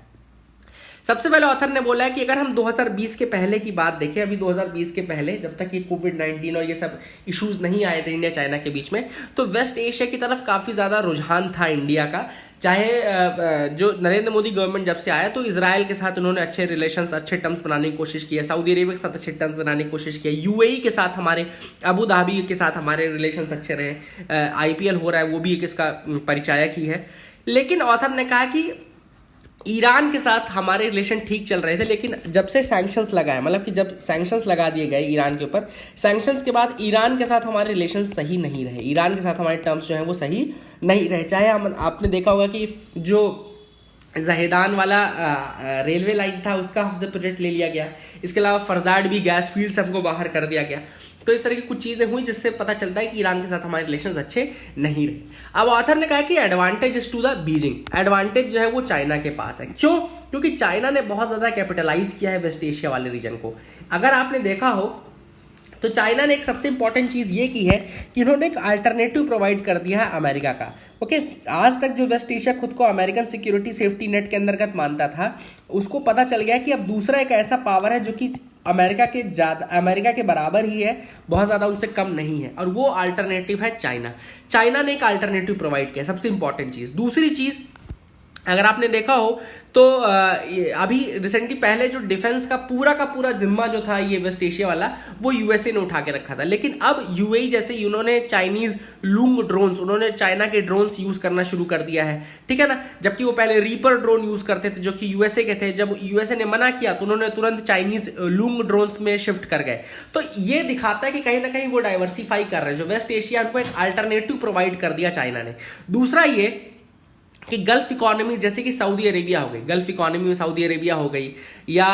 Speaker 1: सबसे पहले ऑथर ने बोला है कि अगर हम 2020 के पहले की बात देखें, अभी 2020 के पहले जब तक ये कोविड-19 और ये सब इश्यूज नहीं आए थे इंडिया चाइना के बीच में, तो वेस्ट एशिया की तरफ काफी ज्यादा रुझान था इंडिया का। चाहे जो नरेंद्र मोदी गवर्नमेंट जब से आया तो इजराइल के साथ उन्होंने अच्छे रिलेशंस, अच्छे टर्म्स बनाने की कोशिश की है, सऊदी अरेबिया के साथ अच्छे टर्म्स बनाने की कोशिश की है, यूएई के साथ हमारे, अबू धाबी के साथ हमारे रिलेशंस अच्छे रहे, आईपीएल हो रहा है वो भी एक इसका परिचायक ही है। लेकिन ऑथर ने कहा कि ईरान के साथ हमारे रिलेशन ठीक चल रहे थे, लेकिन जब से सैंक्शंस लगाए, मतलब कि जब सैंक्शंस लगा दिए गए ईरान के ऊपर, सैंक्शंस के बाद ईरान के साथ हमारे रिलेशन सही नहीं रहे, ईरान के साथ हमारे टर्म्स जो हैं वो सही नहीं रहे। चाहे आपने देखा होगा कि जो जहेदान वाला रेलवे लाइन था उसका हमसे प्रोजेक्ट ले लिया गया, इसके अलावा फरजाड भी गैस फील्ड से हमको बाहर कर दिया गया। तो इस तरह की कुछ चीजें हुई जिससे पता चलता है कि ईरान के साथ हमारे रिलेशंस अच्छे नहीं रहे। अब ऑथर ने कहा कि advantage is to the Beijing, advantage जो है वो चाइना के पास है। क्यों? क्योंकि चाइना ने बहुत ज्यादा कैपिटलाइज किया है वेस्ट एशिया वाले रीजन को। अगर आपने देखा हो तो चाइना ने एक सबसे इंपॉर्टेंट चीज ये की है कि इन्होंने एक अल्टरनेटिव प्रोवाइड कर दिया है अमेरिका का। ओके, आज तक जो वेस्ट एशिया खुद को अमेरिकन सिक्योरिटी सेफ्टी नेट के अंतर्गत मानता था, उसको पता चल गया कि अब दूसरा एक ऐसा पावर है जो कि अमेरिका के बराबर ही है, बहुत ज्यादा उनसे कम नहीं है, और वो अल्टरनेटिव है चाइना। चाइना ने एक अल्टरनेटिव प्रोवाइड किया, सबसे इंपॉर्टेंट चीज। दूसरी चीज, अगर आपने देखा हो तो अभी रिसेंटली पहले जो डिफेंस का पूरा जिम्मा जो था ये वेस्ट एशिया वाला, वो यूएसए ने उठा के रखा था, लेकिन अब यूएई जैसे उन्होंने चाइनीज लूंग ड्रोन्स, उन्होंने चाइना के ड्रोन्स यूज करना शुरू कर दिया है, ठीक है ना। जबकि वो पहले रीपर ड्रोन यूज करते थे जो कि यूएसए के थे, जब यूएसए ने मना किया तो उन्होंने तुरंत चाइनीज लूंग ड्रोन्स में शिफ्ट कर गए। तो ये दिखाता है कि कहीं ना कहीं वो डाइवर्सिफाई कर रहे हैं, जो वेस्ट एशिया उनको एक अल्टरनेटिव प्रोवाइड कर दिया चाइना ने। दूसरा ये कि गल्फ इकोनॉमी जैसे कि सऊदी अरेबिया हो गई, गल्फ इकोनॉमी में सऊदी अरेबिया हो गई या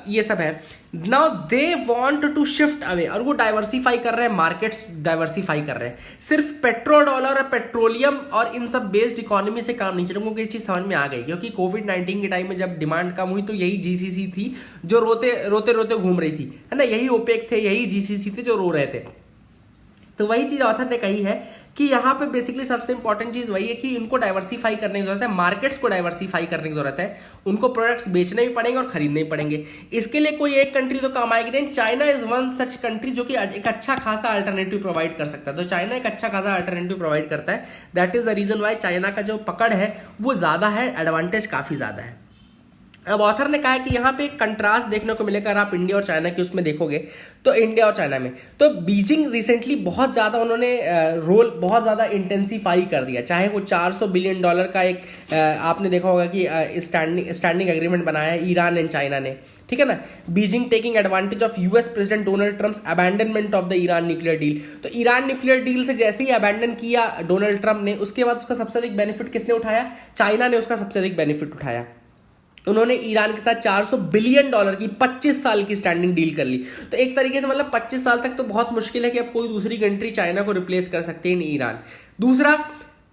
Speaker 1: ये सब है, now they want to shift away, और वो डाइवर्सिफाई कर रहे हैं, मार्केट्स डाइवर्सिफाई कर रहे हैं। सिर्फ पेट्रो डॉलर और पेट्रोलियम और इन सब बेस्ड इकोनॉमी से काम नहीं चलेगा, क्योंकि ये चीज समझ में आ गई, क्योंकि कोविड-19 के टाइम में जब डिमांड कम हुई तो यही जीसीसी थी जो रोते घूम रही थी, है ना, यही ओपेक थे, यही जीसीसी थे जो रो रहे थे। तो वही चीज ऑथर ने कही है कि यहाँ पे बेसिकली सबसे इंपॉर्टेंट चीज वही है कि इनको डाइवर्सिफाई करने की जरूरत है, मार्केट्स को डाइवर्सिफाई करने की जरूरत है, उनको प्रोडक्ट्स बेचने भी पड़ेंगे और खरीदने भी पड़ेंगे। इसके लिए कोई एक कंट्री तो काम आएगी नहीं, China is one such country जो कि एक अच्छा खासा अल्टरनेटिव प्रोवाइड कर सकता है। तो चाइना एक अच्छा खासा अल्टरनेटिव प्रोवाइड करता है, that is the reason why China का जो पकड़ है वो ज्यादा है, एडवांटेज काफी ज्यादा है। अब ऑथर ने कहा है कि यहाँ पे एक कंट्रास्ट देखने को मिलेगा, अगर आप इंडिया और चाइना की उसमें देखोगे तो इंडिया और चाइना में तो बीजिंग रिसेंटली बहुत ज़्यादा उन्होंने रोल बहुत ज़्यादा इंटेंसीफाई कर दिया, चाहे वो $400 बिलियन का एक आपने देखा होगा कि स्टैंडिंग एग्रीमेंट बनाया है ईरान एंड चाइना ने, ठीक है ना। Beijing taking advantage of US president Donald Trump's abandonment of the Iran nuclear deal. तो ईरान न्यूक्लियर डील से जैसे ही अबैंडन किया डोनाल्ड ट्रम्प ने, उसके बाद उसका सबसे अधिक बेनिफिट किसने उठाया? चाइना ने उसका सबसे अधिक बेनिफिट उठाया। उन्होंने ईरान के साथ $400 बिलियन की 25 साल की स्टैंडिंग डील कर ली। तो एक तरीके से मतलब 25 साल तक तो बहुत मुश्किल है कि अब कोई दूसरी कंट्री चाइना को रिप्लेस कर सकते हैं ईरान। दूसरा,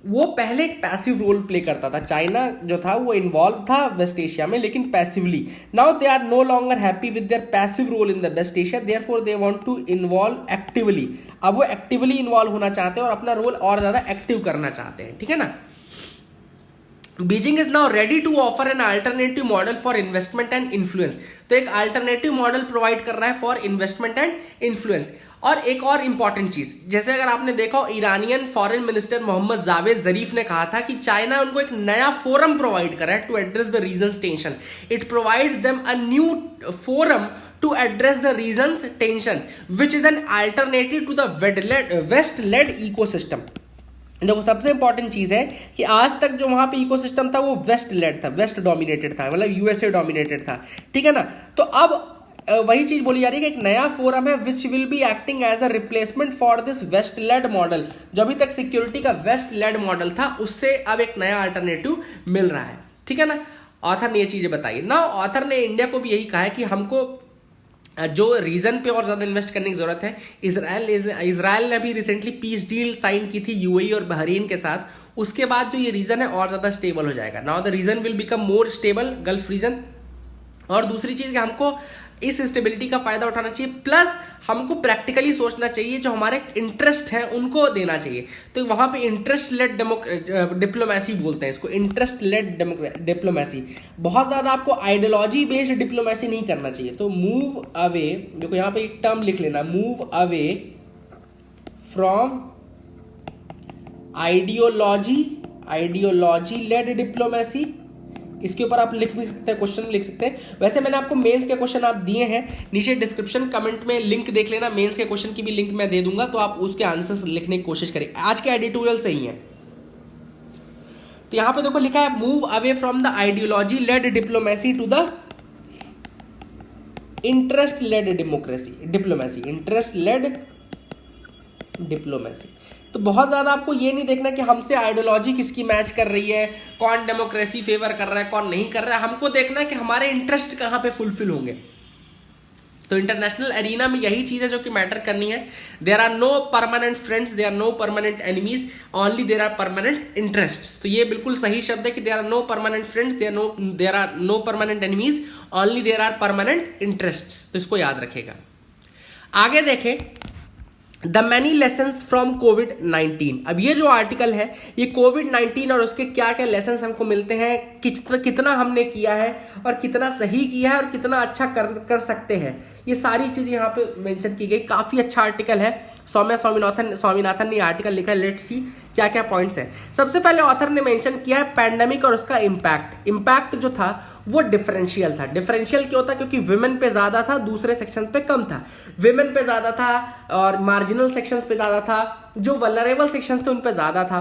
Speaker 1: वो पहले एक पैसिव रोल प्ले करता था, चाइना जो था वो इन्वॉल्व था वेस्ट एशिया में लेकिन passively. Now they are no longer happy with their passive role in the West Asia, therefore they want to involve actively. अब वो एक्टिवली इन्वॉल्व होना चाहते हैं और अपना रोल और ज्यादा एक्टिव करना चाहते हैं, ठीक है ना। Beijing is now ready to offer an alternative model for investment and influence. तो एक अल्टरनेटिव मॉडल प्रोवाइड कर रहा है फॉर इन्वेस्टमेंट एंड इन्फ्लुएंस। और एक और इंपॉर्टेंट चीज, जैसे अगर आपने देखा Iranian foreign minister Mohammad Javad Zarif ने कहा था कि चाइना उनको एक नया फोरम प्रोवाइड कर रहा है to address the regions tension. It provides them a new forum to address the region's tension, which is an alternative to the West-led ecosystem। देखो सबसे इंपॉर्टेंट चीज है कि आज तक जो वहां पे इकोसिस्टम था वो वेस्ट लेड था, वेस्ट डोमिनेटेड था, मतलब यूएसए डोमिनेटेड था, ठीक है ना। तो अब वही चीज बोली जा रही है कि एक नया फोरम है which will be acting as a replacement for this West led model. जो अभी तक सिक्योरिटी का वेस्ट लेड मॉडल था उससे अब एक नया अल्टरनेटिव मिल रहा है, ठीक है ना। ऑथर ने ये चीजें बताई ना। ऑथर ने इंडिया को भी यही कहा है कि हमको जो रीजन पे और ज्यादा इन्वेस्ट करने की जरूरत है। इजराइल ने अभी रिसेंटली पीस डील साइन की थी यूएई और बहरीन के साथ, उसके बाद जो ये रीजन है और ज्यादा स्टेबल हो जाएगा। Now the region will become more stable, Gulf region. और दूसरी चीज कि हमको इस स्टेबिलिटी का फायदा उठाना चाहिए, प्लस हमको प्रैक्टिकली सोचना चाहिए, जो हमारे इंटरेस्ट है उनको देना चाहिए। तो वहां पे इंटरेस्ट लेड डिप्लोमेसी बोलते हैं इसको, इंटरेस्ट लेड डिप्लोमेसी। बहुत ज्यादा आपको आइडियोलॉजी बेस्ड डिप्लोमेसी नहीं करना चाहिए। तो मूव अवे, देखो यहाँ पे एक टर्म लिख लेना, move away from ideology led diplomacy. इसके ऊपर आप लिख भी सकते हैं, क्वेश्चन लिख सकते हैं। वैसे मैंने आपको मेंस के क्वेश्चन आप दिए हैं, नीचे डिस्क्रिप्शन कमेंट में लिंक देख लेना, मेंस के क्वेश्चन की भी लिंक मैं दे दूंगा, तो आप उसके आंसर्स लिखने की कोशिश करें। आज के एडिटोरियल से ही है। तो यहां पे देखो लिखा है move away from the ideology led diplomacy to the interest led diplomacy, interest led diplomacy. तो बहुत ज्यादा आपको ये नहीं देखना कि हमसे आइडियोलॉजी किसकी मैच कर रही है, कौन डेमोक्रेसी फेवर कर रहा है, कौन नहीं कर रहा है। हमको देखना है कि हमारे इंटरेस्ट कहां पे फुलफिल होंगे। तो इंटरनेशनल एरिना में यही चीज है जो कि मैटर करनी है। There are no permanent friends, there are no permanent enemies, only there are permanent interests. तो ये बिल्कुल सही शब्द है कि there are no permanent friends, there are no permanent enemies, only there are permanent interests. तो इसको याद रखेगा। आगे देखें, द मैनी लेसन्स फ्रॉम कोविड-19। अब ये जो आर्टिकल है ये कोविड-19 और उसके क्या क्या लेसन्स हमको मिलते हैं, कितना हमने किया है और कितना सही किया है और कितना अच्छा कर सकते हैं, ये सारी चीजें यहाँ पे मेंशन की गई। काफी अच्छा आर्टिकल है, स्वामीनाथन ने आर्टिकल लिखा है। लेट्स सी क्या क्या पॉइंट्स हैं। सबसे पहले ऑथर ने मेंशन किया है पैंडेमिक और उसका इम्पैक्ट जो था वो डिफरेंशियल था। डिफरेंशियल क्यों था? क्योंकि विमेन पे ज्यादा था, दूसरे सेक्शंस पे कम था। विमेन पे ज्यादा था और मार्जिनल सेक्शंस पे ज्यादा था, जो वल्नरेबल सेक्शंस थे उन पे ज्यादा था,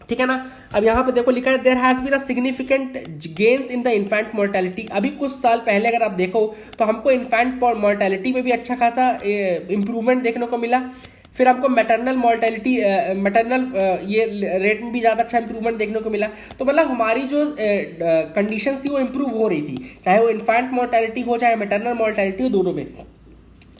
Speaker 1: ठीक है ना। अब यहां पे देखो लिखा है there has been a significant gains in the infant mortality. अभी कुछ साल पहले अगर आप देखो तो हमको इन्फेंट मोर्टेलिटी में भी अच्छा खासा इंप्रूवमेंट देखने को मिला। फिर हमको मैटरनल मोर्टेलिटी ये रेट में भी ज़्यादा अच्छा इंप्रूवमेंट देखने को मिला। तो मतलब हमारी जो कंडीशंस थी वो इंप्रूव हो रही थी, चाहे वो इन्फेंट मोर्टेलिटी हो चाहे मैटरनल मोर्टेलिटी हो, दोनों में।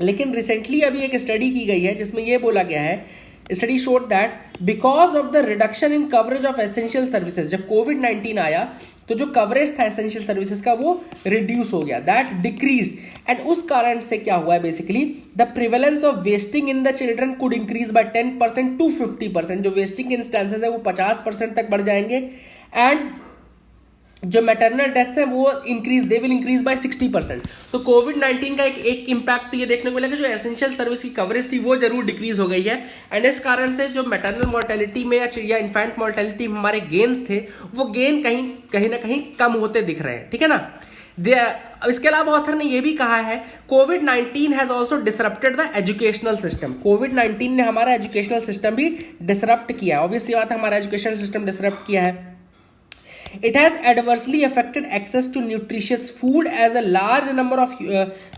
Speaker 1: लेकिन रिसेंटली अभी एक स्टडी की गई है जिसमें ये बोला गया है, study showed that because of the reduction in coverage of essential services, जब कोविड-19 आया तो जो कवरेज था एसेंशियल सर्विसेज का वो रिड्यूस हो गया, दैट डिक्रीज। एंड उस कारण से क्या हुआ है basically the prevalence of wasting in the children could increase by 10% to 50%। जो वेस्टिंग इंस्टेंसेज है वो 50% तक बढ़ जाएंगे। एंड जो मैटरनल डेथ्स है वो दे विल इंक्रीज बाय 60%। तो कोविड-19 का एक इम्पैक्ट ये देखने को मिला कि जो एसेंशियल सर्विस की कवरेज थी वो जरूर डिक्रीज हो गई है। एंड इस कारण से जो मैटरनल मोर्टेलिटी में या इन्फेंट मोर्टेलिटी में हमारे गेन्स थे वो गेन कहीं ना कहीं कम होते दिख रहे हैं, ठीक है ना। इसके अलावा ऑथर ने यह भी कहा है कोविड-19 has also disrupted the educational system. कोविड-19 ने हमारा एजुकेशनल सिस्टम भी डिसरप्ट किया है। ऑब्वियसली बात है, हमारा एजुकेशनल सिस्टम डिसरप्ट किया है। It has adversely affected access to nutritious food as a large number of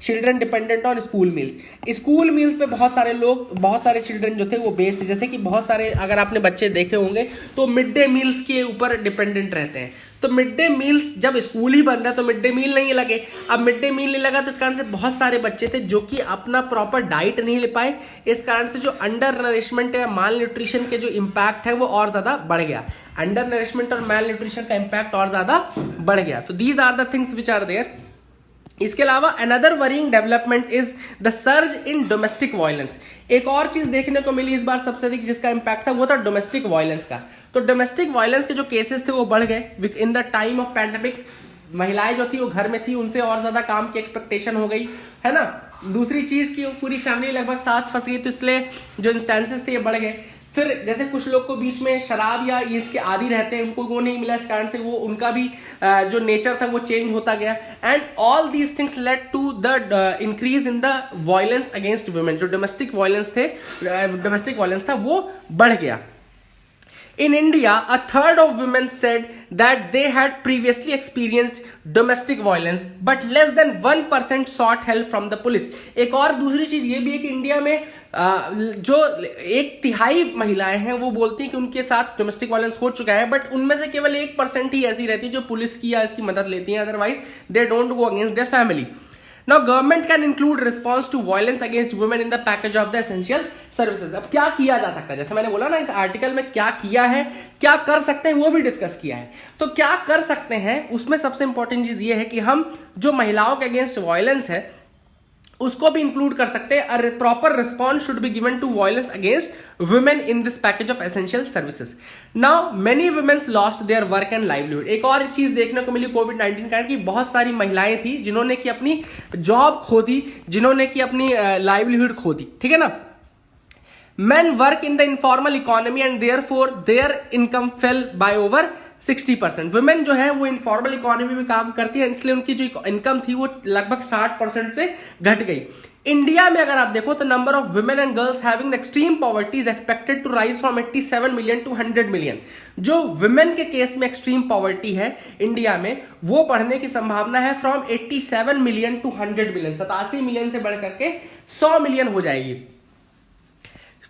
Speaker 1: children dependent on school meals. School meals पे बहुत सारे चिल्ड्रन जो थे वो बेस्ड, जैसे कि बहुत सारे अगर आपने बच्चे देखे होंगे तो मिड डे मील्स के ऊपर डिपेंडेंट रहते हैं। तो मिड डे मील्स जब स्कूल ही बंद है तो मिड डे मील नहीं लगे। अब मिड डे मील नहीं लगा तो इस कारण से बहुत सारे बच्चे थे जो कि अपना प्रॉपर डाइट नहीं ले पाए। इस कारण से जो अंडर नरिशमेंट या माल न्यूट्रिशन के जो इम्पैक्ट है वो और ज्यादा बढ़ गया। अंडर नरिशमेंट और माल न्यूट्रिशन का इम्पैक्ट और ज्यादा बढ़ गया। तो these are the things which are there. इसके अलावा another worrying development is the surge in domestic violence. एक और चीज देखने को मिली इस बार सबसे अधिक जिसका इम्पैक्ट था वो था डोमेस्टिक वायलेंस का। तो डोमेस्टिक वायलेंस के जो केसेस थे वो बढ़ गए in the time of pandemic. महिलाएं जो थी वो घर में थी, उनसे और ज्यादा काम की एक्सपेक्टेशन हो गई, है ना। दूसरी चीज की पूरी फैमिली लगभग साथ फंस गई, तो इसलिए जो इंस्टेंसेस थे ये बढ़ गए। फिर जैसे कुछ लोग को बीच में शराब या इसके आदी रहते हैं, उनको वो नहीं मिला, इस कारण से वो उनका भी जो नेचर था वो चेंज होता गया। And all these things led to the increase in the violence against women. जो डोमेस्टिक वायलेंस था वो बढ़ गया। In India, a third of women said that they had previously experienced domestic violence, but less than 1% sought help from the police. एक और दूसरी चीज ये भी है कि इंडिया में जो 1/3 महिलाएं हैं वो बोलती हैं कि उनके साथ डोमेस्टिक वायलेंस हो चुका है, बट उनमें से केवल 1% ही ऐसी रहती है जो पुलिस की या इसकी मदद लेती हैं, otherwise they don't go against their family. Now government can include response to violence against women in the package of the essential services. अब क्या किया जा सकता है, जैसे मैंने बोला ना इस आर्टिकल में क्या किया है, क्या कर सकते हैं वो भी डिस्कस किया है। तो क्या कर सकते हैं उसमें सबसे इंपॉर्टेंट चीज ये है कि हम जो महिलाओं के अगेंस्ट वायलेंस है उसको भी इंक्लूड कर सकते हैं। Proper response should be given to violence against women in this package of essential services. Now many womens lost their work and livelihood. एक और चीज देखने को मिली कोविड-19 कारण की बहुत सारी महिलाएं थी जिन्होंने की अपनी जॉब खो दी, जिन्होंने की अपनी लाइवलीहुड खो दी, ठीक है ना। Men work in the informal economy and therefore their income fell by over 60%। Women जो है वो इनफॉर्मल इकोनॉमी में काम करती है, इसलिए उनकी जो इनकम थी वो लगभग 60% से घट गई। इंडिया में अगर आप देखो तो number of women and girls having the extreme poverty is expected to rise from 87 million to 100 million. जो वुमेन के केस में एक्सट्रीम पॉवर्टी है इंडिया में वो बढ़ने की संभावना है from 87 million to 100 million. 87 million से बढ़ करके 100 मिलियन हो जाएगी।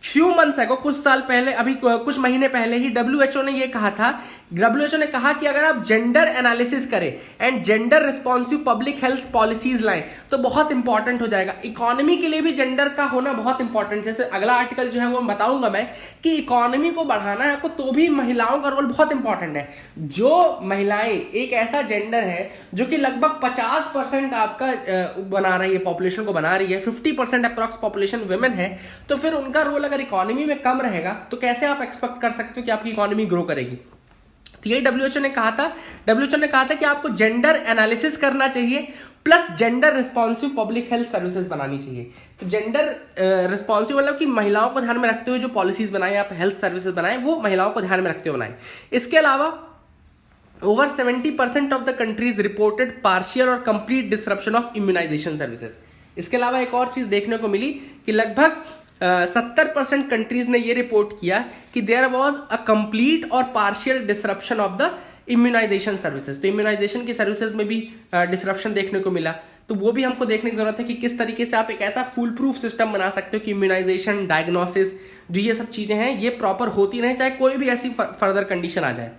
Speaker 1: फ्यू मंथ्स अगो, कुछ साल पहले, अभी कुछ महीने पहले ही WHO ने ये कहा था, WHO ने कहा कि अगर आप जेंडर एनालिसिस करें and gender responsive public health policies लाएं तो बहुत इंपॉर्टेंट हो जाएगा। इकोनॉमी के लिए भी जेंडर का होना बहुत इंपॉर्टेंट। जैसे अगला आर्टिकल जो है वो बताऊंगा मैं कि इकोनॉमी को बढ़ाना है आपको तो भी महिलाओं का रोल बहुत इंपॉर्टेंट है। जो महिलाएं एक ऐसा जेंडर है जो कि लगभग 50% आपका बना रही है, पॉपुलेशन को बना रही है, 50% अप्रॉक्स पॉपुलेशन वुमेन है, तो फिर उनका रोल अगर इकोनॉमी में कम रहेगा तो कैसे आप एक्सपेक्ट कर सकते हो कि आपकी इकोनॉमी ग्रो करेगी। तो ये डब्ल्यूएचओ ने कहा था कि आपको जेंडर एनालिसिस करना चाहिए plus gender responsive public health services बनानी चाहिए। तो जेंडर रिस्पॉन्सिव मतलब कि महिलाओं को ध्यान में रखते हुए जो पॉलिसीज बनाए, आप हेल्थ सर्विसेज बनाए, वो महिलाओं को ध्यान में रखते हुए बनाए। इसके अलावा over 70% of the countries reported partial और complete disruption of immunisation services. इसके अलावा एक और चीज देखने को मिली कि लगभग 70% कंट्रीज ने ये रिपोर्ट किया कि देयर वाज अ कंप्लीट और partial disruption of the immunisation services. तो इम्यूनाइजेशन की सर्विसेज में भी डिसरप्शन देखने को मिला। तो वो भी हमको देखने की जरूरत है कि किस तरीके से आप एक ऐसा फुल प्रूफ सिस्टम बना सकते हो कि इम्यूनाइजेशन, डायग्नोसिस, जो ये सब चीजें हैं ये प्रॉपर होती रहे, चाहे कोई भी ऐसी फर्दर कंडीशन आ जाए।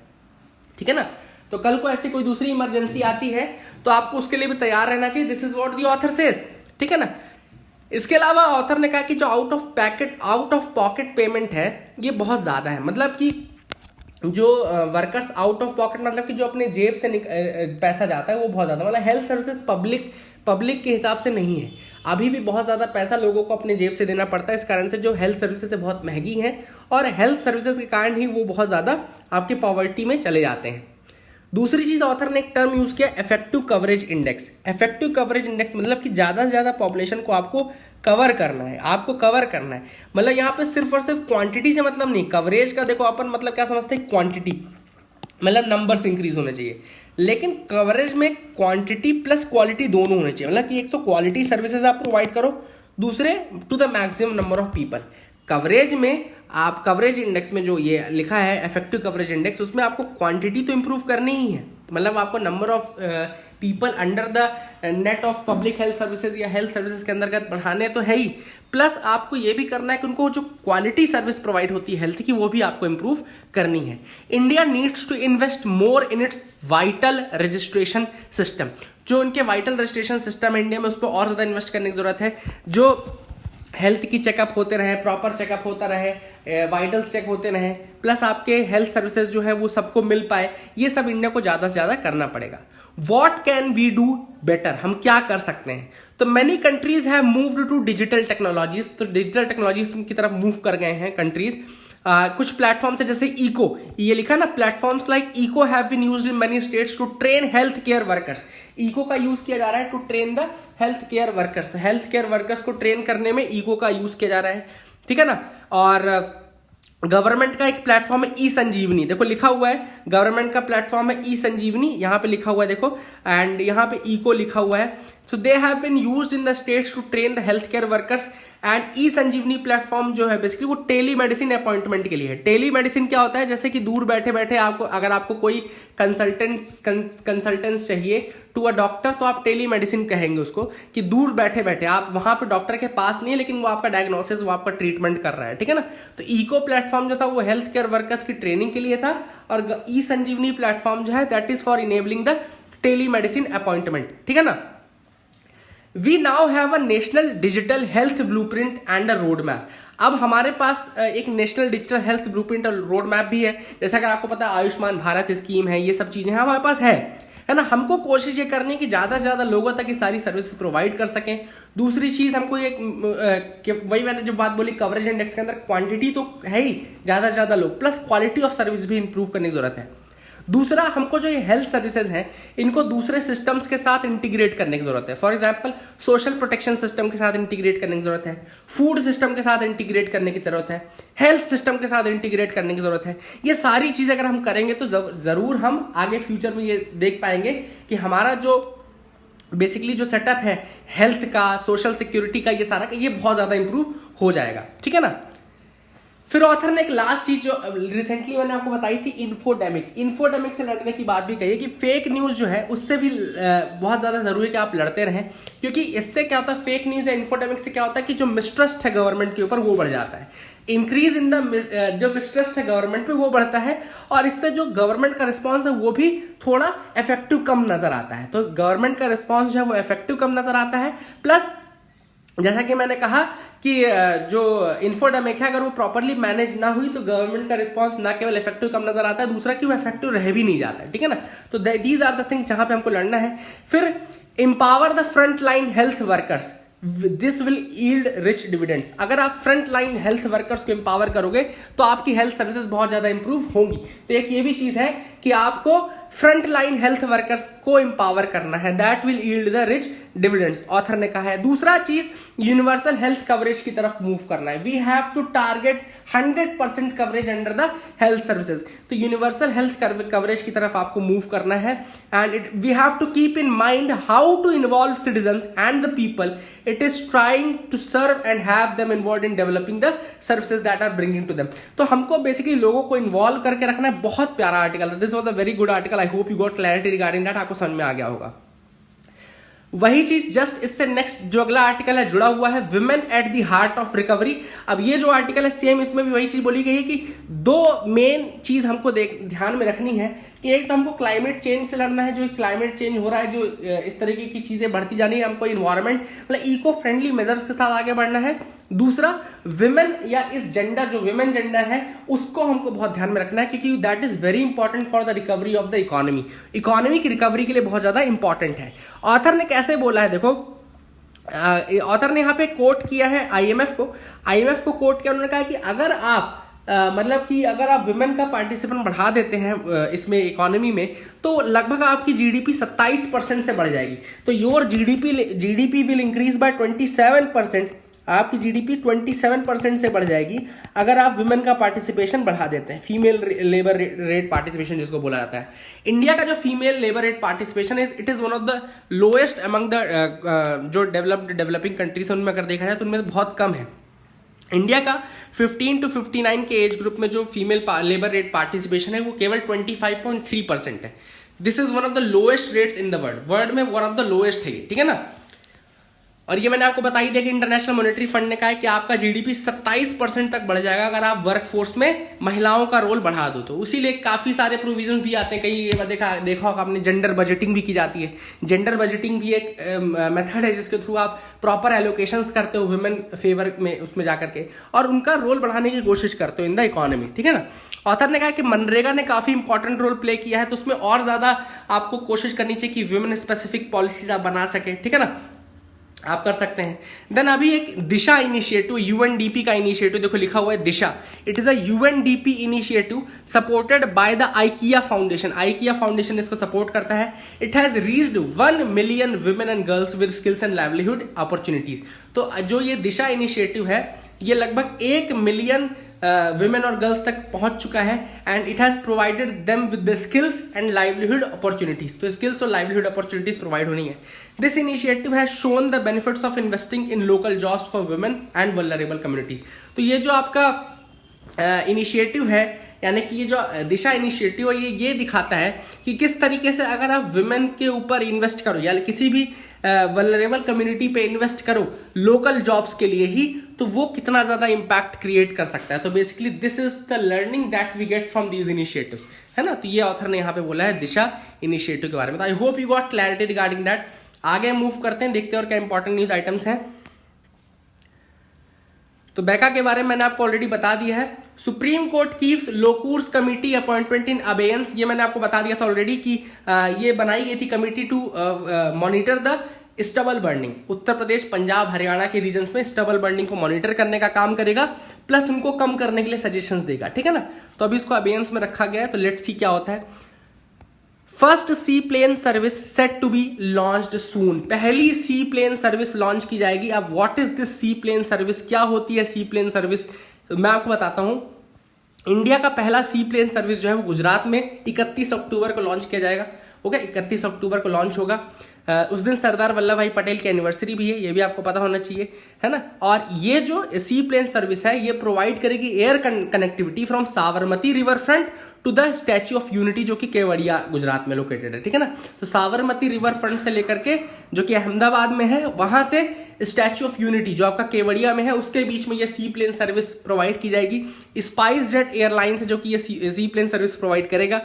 Speaker 1: ठीक है ना। तो कल को ऐसी कोई दूसरी इमरजेंसी आती है तो आपको उसके लिए भी तैयार रहना चाहिए। This is what the author says. ठीक है ना। इसके अलावा ऑथर ने कहा कि जो आउट ऑफ पॉकेट पेमेंट है ये बहुत ज्यादा है। मतलब कि जो वर्कर्स आउट ऑफ पॉकेट मतलब कि जो अपने जेब से पैसा जाता है वो बहुत ज्यादा, मतलब हेल्थ सर्विसेज पब्लिक के हिसाब से नहीं है। अभी भी बहुत ज्यादा पैसा लोगों को अपने जेब से देना पड़ता है। इस कारण से जो हेल्थ सर्विसेज बहुत महंगी हैं और हेल्थ सर्विसेज के कारण ही वो बहुत ज्यादा आपके पॉवर्टी में चले जाते हैं। दूसरी चीज ऑथर ने एक टर्म यूज किया, effective coverage index. Effective coverage index मतलब कि ज्यादा से ज्यादा पॉपुलेशन को आपको कवर करना है, मतलब यहाँ पे सिर्फ और सिर्फ क्वांटिटी से मतलब नहीं। कवरेज का देखो अपन मतलब क्या समझते हैं, क्वांटिटी मतलब नंबर्स इंक्रीज होने चाहिए, लेकिन कवरेज में क्वांटिटी प्लस क्वालिटी दोनों होने चाहिए। मतलब कि एक तो क्वालिटी सर्विसेज आप प्रोवाइड करो, दूसरे to the maximum number of people. Coverage में आप कवरेज इंडेक्स में जो ये लिखा है इफेक्टिव कवरेज इंडेक्स, उसमें आपको क्वांटिटी तो इंप्रूव करनी ही है, मतलब आपको number of people under the net of public health services या हेल्थ सर्विसेज के अंतर्गत बढ़ाने तो है ही, प्लस आपको ये भी करना है कि उनको जो क्वालिटी सर्विस प्रोवाइड होती है हेल्थ की वो भी आपको इंप्रूव करनी है। India needs to invest more in its vital registration system. जो उनके वाइटल रजिस्ट्रेशन सिस्टम है इंडिया में, उस पर और ज्यादा इन्वेस्ट करने की जरूरत है। जो हेल्थ की चेकअप होते रहे, प्रॉपर चेकअप होता रहे, वाइटल्स चेक होते रहे, प्लस आपके हेल्थ सर्विसेज जो है वो सबको मिल पाए, ये सब इंडिया को ज्यादा से ज्यादा करना पड़ेगा। What can we do better, हम क्या कर सकते हैं? तो many countries have moved to digital technologies. तो डिजिटल टेक्नोलॉजीज की तरफ मूव कर गए हैं कंट्रीज। कुछ प्लेटफॉर्म्स है जैसे इको, ये लिखा ना, platforms like ECHO have been used in many states to train health care workers. ECHO का यूज किया जा रहा है to train the health care workers. Health care workers को ट्रेन करने में इको का यूज किया जा रहा है। ठीक है ना। और गवर्नमेंट का एक प्लेटफॉर्म है ई संजीवनी, देखो लिखा हुआ है गवर्नमेंट का प्लेटफॉर्म है ई संजीवनी, यहां पे लिखा हुआ है देखो, एंड यहां पे इको लिखा हुआ है। So they have been used in the states to train the health care workers. And e Sanjeevani platform जो है बेसिकली वो टेली मेडिसिन अपॉइंटमेंट के लिए है। टेली मेडिसिन क्या होता है, जैसे कि दूर बैठे बैठे आपको अगर आपको कोई कंसल्टेंस चाहिए टू अ डॉक्टर, तो आप टेली मेडिसिन कहेंगे उसको, कि दूर बैठे बैठे आप वहां पे डॉक्टर के पास नहीं है लेकिन वो आपका डायग्नोसिस, वो आपका ट्रीटमेंट कर रहा है। ठीक है ना। तो इको प्लेटफॉर्म जो था वो हेल्थ केयर वर्कर्स की ट्रेनिंग के लिए था, और ई संजीवनी प्लेटफॉर्म जो है that is for enabling the telemedicine appointment. ठीक है ना। We now have a national digital health blueprint and a road map. अब हमारे पास एक नेशनल डिजिटल हेल्थ ब्लूप्रिंट और रोड मैप भी है। जैसा कि आपको पता है आयुष्मान भारत स्कीम है, ये सब चीजें हमारे पास है ना। हमको कोशिश ये करनी है कि ज्यादा से ज्यादा लोगों तक ये सारी सर्विस प्रोवाइड कर सकें। दूसरी चीज हमको ये वही मैंने जो बात बोली कवरेज इंडेक्स के अंदर क्वांटिटी तो है ही, ज्यादा से ज्यादा लोग, प्लस क्वालिटी ऑफ सर्विस भी इंप्रूव करने की जरूरत है। दूसरा, हमको जो ये हेल्थ सर्विसेज हैं इनको दूसरे सिस्टम्स के साथ इंटीग्रेट करने की जरूरत है। For example social protection system के साथ इंटीग्रेट करने की जरूरत है, फूड सिस्टम के साथ इंटीग्रेट करने की जरूरत है, हेल्थ सिस्टम के साथ इंटीग्रेट करने की जरूरत है। ये सारी चीजें अगर हम करेंगे तो जरूर हम आगे फ्यूचर में ये देख पाएंगे कि हमारा जो बेसिकली जो सेटअप है हेल्थ का, सोशल सिक्योरिटी का, ये सारा ये बहुत ज्यादा इंप्रूव हो जाएगा। ठीक है ना। फिर ऑथर ने एक लास्ट चीज जो रिसेंटली मैंने आपको बताई थी, इन्फोडेमिक से लड़ने की बात भी कही है कि फेक न्यूज जो है उससे भी बहुत ज्यादा जरूरी है कि आप लड़ते रहें, क्योंकि इससे क्या होता है, फेक न्यूज या इन्फोडेमिक से क्या होता है कि जो मिसट्रस्ट है गवर्नमेंट के ऊपर वो बढ़ जाता है। इंक्रीज इन द जो मिसट्रस्ट है गवर्नमेंट पे वो बढ़ता है, और इससे जो गवर्नमेंट का रिस्पॉन्स है वो भी थोड़ा इफेक्टिव कम नजर आता है। तो गवर्नमेंट का रिस्पॉन्स जो है वो इफेक्टिव कम नजर आता है। प्लस जैसा कि मैंने कहा कि जो इन्फोडेमिक है अगर वो प्रॉपरली मैनेज ना हुई तो गवर्नमेंट का रिस्पांस ना केवल इफेक्टिव कम नजर आता है, दूसरा कि वो इफेक्टिव रह भी नहीं जाता है। ठीक है ना। तो दीज आर द थिंग्स जहां पे हमको लड़ना है। फिर empower the front line health workers, this will yield rich dividends. अगर आप फ्रंट लाइन हेल्थ वर्कर्स को एम्पावर करोगे तो आपकी हेल्थ सर्विसेज बहुत ज्यादा इंप्रूव होंगी। तो एक ये भी चीज है कि आपको फ्रंट लाइन हेल्थ वर्कर्स को एम्पावर करना है, that will yield the rich dividends, author ने कहा है। दूसरा चीज यूनिवर्सल हेल्थ कवरेज की तरफ मूव करना है। We have to target 100% coverage under the health services. तो यूनिवर्सल हेल्थ कवरेज की तरफ आपको मूव करना है and we have to keep in mind how to involve citizens and the people it is trying to serve and have them involve in developing the services that are bringing to them. तो हमको basically लोगों को involve करके रखना है। बहुत प्यारा article है, this was a very good article, I hope you got clarity regarding that, आपको समझ में आ गया होगा। वही चीज जस्ट इससे नेक्स्ट जो अगला आर्टिकल है जुड़ा हुआ है, women at the heart of recovery. अब ये जो आर्टिकल है सेम इसमें भी वही चीज बोली गई है कि दो मेन चीज हमको ध्यान में रखनी है कि एक तो हमको क्लाइमेट चेंज से लड़ना है, जो क्लाइमेट चेंज हो रहा है, जो इस तरीके की चीजें बढ़ती जानी है, हमको इन्वायरमेंट मतलब इको फ्रेंडली मेजर्स के साथ आगे बढ़ना है। दूसरा विमेन या इस जेंडर जो विमेन जेंडर है उसको हमको बहुत ध्यान में रखना है क्योंकि that is very important for the recovery of the economy. Economy की रिकवरी के लिए बहुत ज्यादा इंपॉर्टेंट है। ऑथर ने कैसे बोला है, देखो ऑथर ने यहाँ पे कोट किया है आईएमएफ को कोट किया, उन्होंने कहा कि अगर आप मतलब कि अगर आप विमेन का पार्टिसिपेंट बढ़ा देते हैं इसमें इकोनॉमी में तो लगभग आपकी जीडीपी 27% से बढ़ जाएगी। तो your GDP will increase by 27%, आपकी जीडीपी 27% से बढ़ जाएगी अगर आप विमेन का पार्टिसिपेशन बढ़ा देते हैं, फीमेल लेबर रेट पार्टिसिपेशन जिसको बोला जाता है। इंडिया का जो female labour rate participation it is one of the lowest among the जो डेवलपिंग कंट्रीज है उनमें अगर देखा जाए तो उनमें बहुत कम है। इंडिया का 15 to 59 के एज ग्रुप में जो फीमेल लेबर रेट पार्टिसिपेशन है वो केवल 25.3% है। This is one of the lowest rates in the world में वन ऑफ द लोएस्ट है, ठीक है ना। और ये मैंने आपको बता ही दिया कि इंटरनेशनल मॉनेटरी फंड ने कहा है कि आपका जीडीपी 27% तक बढ़ जाएगा अगर आप वर्कफोर्स में महिलाओं का रोल बढ़ा दो तो। उसी लिए काफी सारे प्रोविजन भी आते हैं, कई ये देखा होगा आपने, जेंडर बजटिंग भी की जाती है। जेंडर बजटिंग भी एक मेथड है जिसके थ्रू आप प्रॉपर एलोकेशंस करते हो वुमेन फेवर में उसमें जाकर के और उनका रोल बढ़ाने की कोशिश करते हो इन द इकोनॉमी, ठीक है ना। ऑथर ने कहा कि मनरेगा ने काफी इंपॉर्टेंट रोल प्ले किया है तो उसमें और ज्यादा आपको कोशिश करनी चाहिए कि वुमेन स्पेसिफिक पॉलिसीज आप बना सके, ठीक है ना, आप कर सकते हैं। देन अभी एक दिशा इनिशिएटिव, यूएनडीपी का इनिशिएटिव देखो लिखा हुआ है Disha. It is a UNDP initiative supported by the IKEA foundation. IKEA foundation इसको सपोर्ट करता है। It has reached 1 million women and girls with skills and livelihood opportunities. तो जो ये दिशा इनिशिएटिव है ये लगभग 1 मिलियन विमेन और गर्ल्स तक पहुंच चुका है and it has provided them with the skills and livelihood opportunities. तो स्किल्स और लाइवलीहुड अपॉर्चुनिटीज प्रोवाइड होनी है। This initiative has shown the benefits of investing in local jobs for women and vulnerable community. तो ये जो आपका initiative है यानी कि ये जो दिशा इनिशिएटिव है ये दिखाता है कि किस तरीके से अगर आप विमेन के ऊपर इन्वेस्ट करो या किसी भी वल्नरेबल कम्युनिटी पे इन्वेस्ट करो लोकल जॉब्स के लिए ही तो वो कितना ज्यादा इंपैक्ट क्रिएट कर सकता है। तो basically this is the learning that we get from these initiatives, है ना। तो ये ऑथर ने यहाँ पे बोला है दिशा इनिशिएटिव के बारे में। तो I hope you got clarity regarding that. आगे मूव करते हैं, देखते हैं और क्या इंपॉर्टेंट न्यूज आइटम्स हैं। तो बेका के बारे में मैंने आपको ऑलरेडी बता दिया है। Supreme Court keeps Lokur's committee appointment in abeyance, ये मैंने आपको बता दिया था ऑलरेडी कि ये बनाई गई थी committee to monitor the stubble burning. Uttar Pradesh, Punjab, Haryana के रीजन्स में स्टबल बर्निंग को मॉनिटर करने का काम करेगा प्लस उनको कम करने के लिए सजेशंस देगा, ठीक है ना। तो अभी इसको अबेयंस में रखा गया है, तो लेट्स सी क्या होता है। First sea plane service set to be launched soon. पहली सी प्लेन सर्विस लॉन्च की जाएगी। अब what is this sea plane service, क्या होती है सी प्लेन सर्विस, मैं आपको बताता हूं। इंडिया का पहला सी प्लेन सर्विस जो है वो गुजरात में 31 अक्टूबर को लॉन्च किया जाएगा। ओके, 31 अक्टूबर को लॉन्च होगा। उस दिन सरदार वल्लभ भाई पटेल की एनिवर्सरी भी है, ये भी आपको पता होना चाहिए, है ना। और ये जो सी प्लेन सर्विस है ये प्रोवाइड करेगी air connectivity from Sabarmati river front to the Statue of Unity जो कि केवड़िया गुजरात में लोकेटेड है, ठीक है ना। तो साबरमती रिवर फ्रंट से लेकर के जो कि अहमदाबाद में है वहां से स्टैच्यू ऑफ यूनिटी जो आपका केवड़िया में है उसके बीच में ये सी प्लेन सर्विस प्रोवाइड की जाएगी। स्पाइस जेट एयरलाइंस है जो कि ये सी प्लेन सर्विस प्रोवाइड करेगा।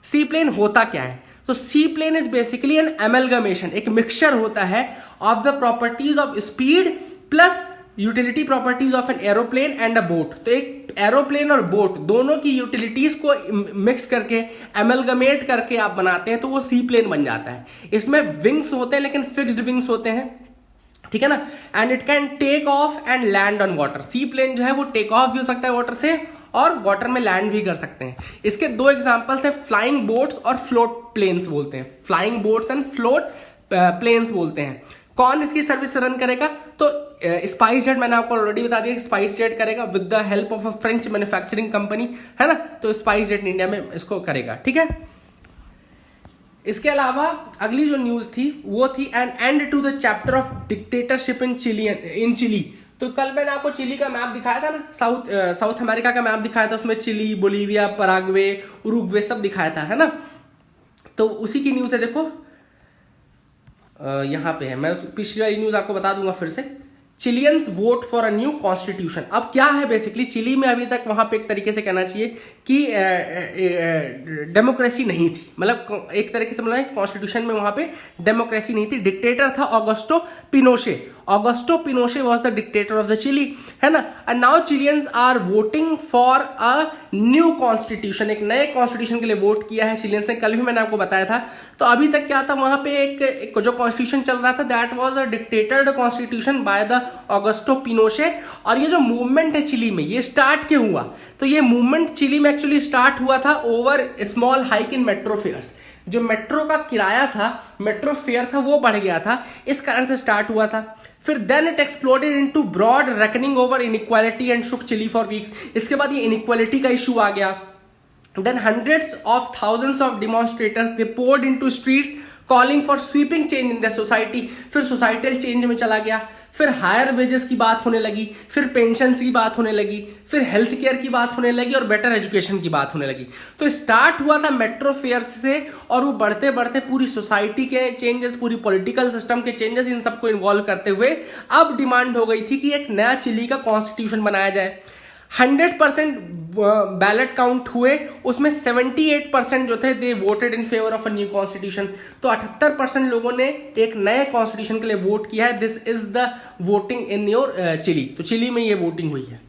Speaker 1: सी प्लेन होता क्या है, तो sea plane is basically an amalgamation, एक मिक्सचर होता है of the properties of speed plus utility properties of an aeroplane and a boat. तो एक एरोप्लेन और बोट दोनों की यूटिलिटीज को मिक्स करके एमलगमेट करके आप बनाते हैं तो वो सी प्लेन बन जाता है। इसमें विंग्स होते हैं लेकिन फिक्स्ड विंग्स होते हैं, ठीक है ना। And it can take off and land on water. Seaplane जो है वो टेक ऑफ भी हो सकता है वाटर से और वाटर में लैंड भी कर सकते हैं। इसके दो एग्जांपल्स है, फ्लाइंग बोट्स और फ्लोट प्लेन्स बोलते हैं। Flying boats and float planes बोलते हैं। कौन इसकी सर्विस रन करेगा? तो स्पाइस जेट, मैंने आपको ऑलरेडी बता दिया, स्पाइस जेट करेगा with the help of a French manufacturing company, है ना। तो स्पाइस जेट इंडिया में इसको करेगा, ठीक है। इसके अलावा अगली जो न्यूज थी वो थी an end to the chapter of dictatorship in Chile. तो कल मैंने आपको चिली का मैप दिखाया था ना, साउथ अमेरिका का मैप दिखाया था, उसमें चिली, बोलीविया, पराग्वे, उरुग्वे सब दिखाया था, है ना। तो उसी की न्यूज है, देखो यहां पे है। मैं पिछली वाली न्यूज आपको बता दूंगा फिर से। Chileans vote for a new constitution. अब क्या है बेसिकली, चिली में अभी तक वहां पे एक तरीके से कहना चाहिए कि डेमोक्रेसी नहीं थी, मतलब एक तरीके से मतलब कॉन्स्टिट्यूशन में वहां पे डेमोक्रेसी नहीं थी। डिक्टेटर था Augusto Pinochet. Augusto Pinochet was the dictator of the Chile, है ना। And now Chileans are voting for a new constitution. एक नए कॉन्स्टिट्यूशन के लिए वोट किया है चिलियंस ने, कल भी मैंने आपको बताया था। तो अभी तक क्या था वहां पे एक जो कॉन्स्टिट्यूशन चल रहा था that was a dictated constitution by the Augusto Pinochet. और ये जो मूवमेंट है चिली में, ये स्टार्ट क्यों हुआ? तो ये मूवमेंट चिली में एक्चुअली स्टार्ट हुआ था over small hike in metro fares. जो मेट्रो का किराया था, मेट्रो फेयर था, वो बढ़ गया था, इस कारण से स्टार्ट हुआ था। फिर then it exploded into broad reckoning over inequality and shook Chile for weeks. इसके बाद ये इनइक्वालिटी का इशू आ गया। Then hundreds of thousands of demonstrators they poured into streets calling for sweeping change in their society। फिर societal change में चला गया, फिर हायर वेजेस की बात होने लगी, फिर पेंशन की बात होने लगी, फिर हेल्थ केयर की बात होने लगी और बेटर एजुकेशन की बात होने लगी। तो स्टार्ट हुआ था मेट्रो फेयर से और वो बढ़ते बढ़ते पूरी सोसाइटी के चेंजेस, पूरी पॉलिटिकल सिस्टम के चेंजेस, इन सबको इन्वॉल्व करते हुए अब डिमांड हो गई थी कि एक नया चिली का कॉन्स्टिट्यूशन बनाया जाए। 100% बैलेट काउंट हुए, उसमें 78% जो थे दे voted in favour of a new constitution. तो 78% लोगों ने एक नए कॉन्स्टिट्यूशन के लिए वोट किया है। This is the voting in your Chile. तो चिली में ये वोटिंग हुई है।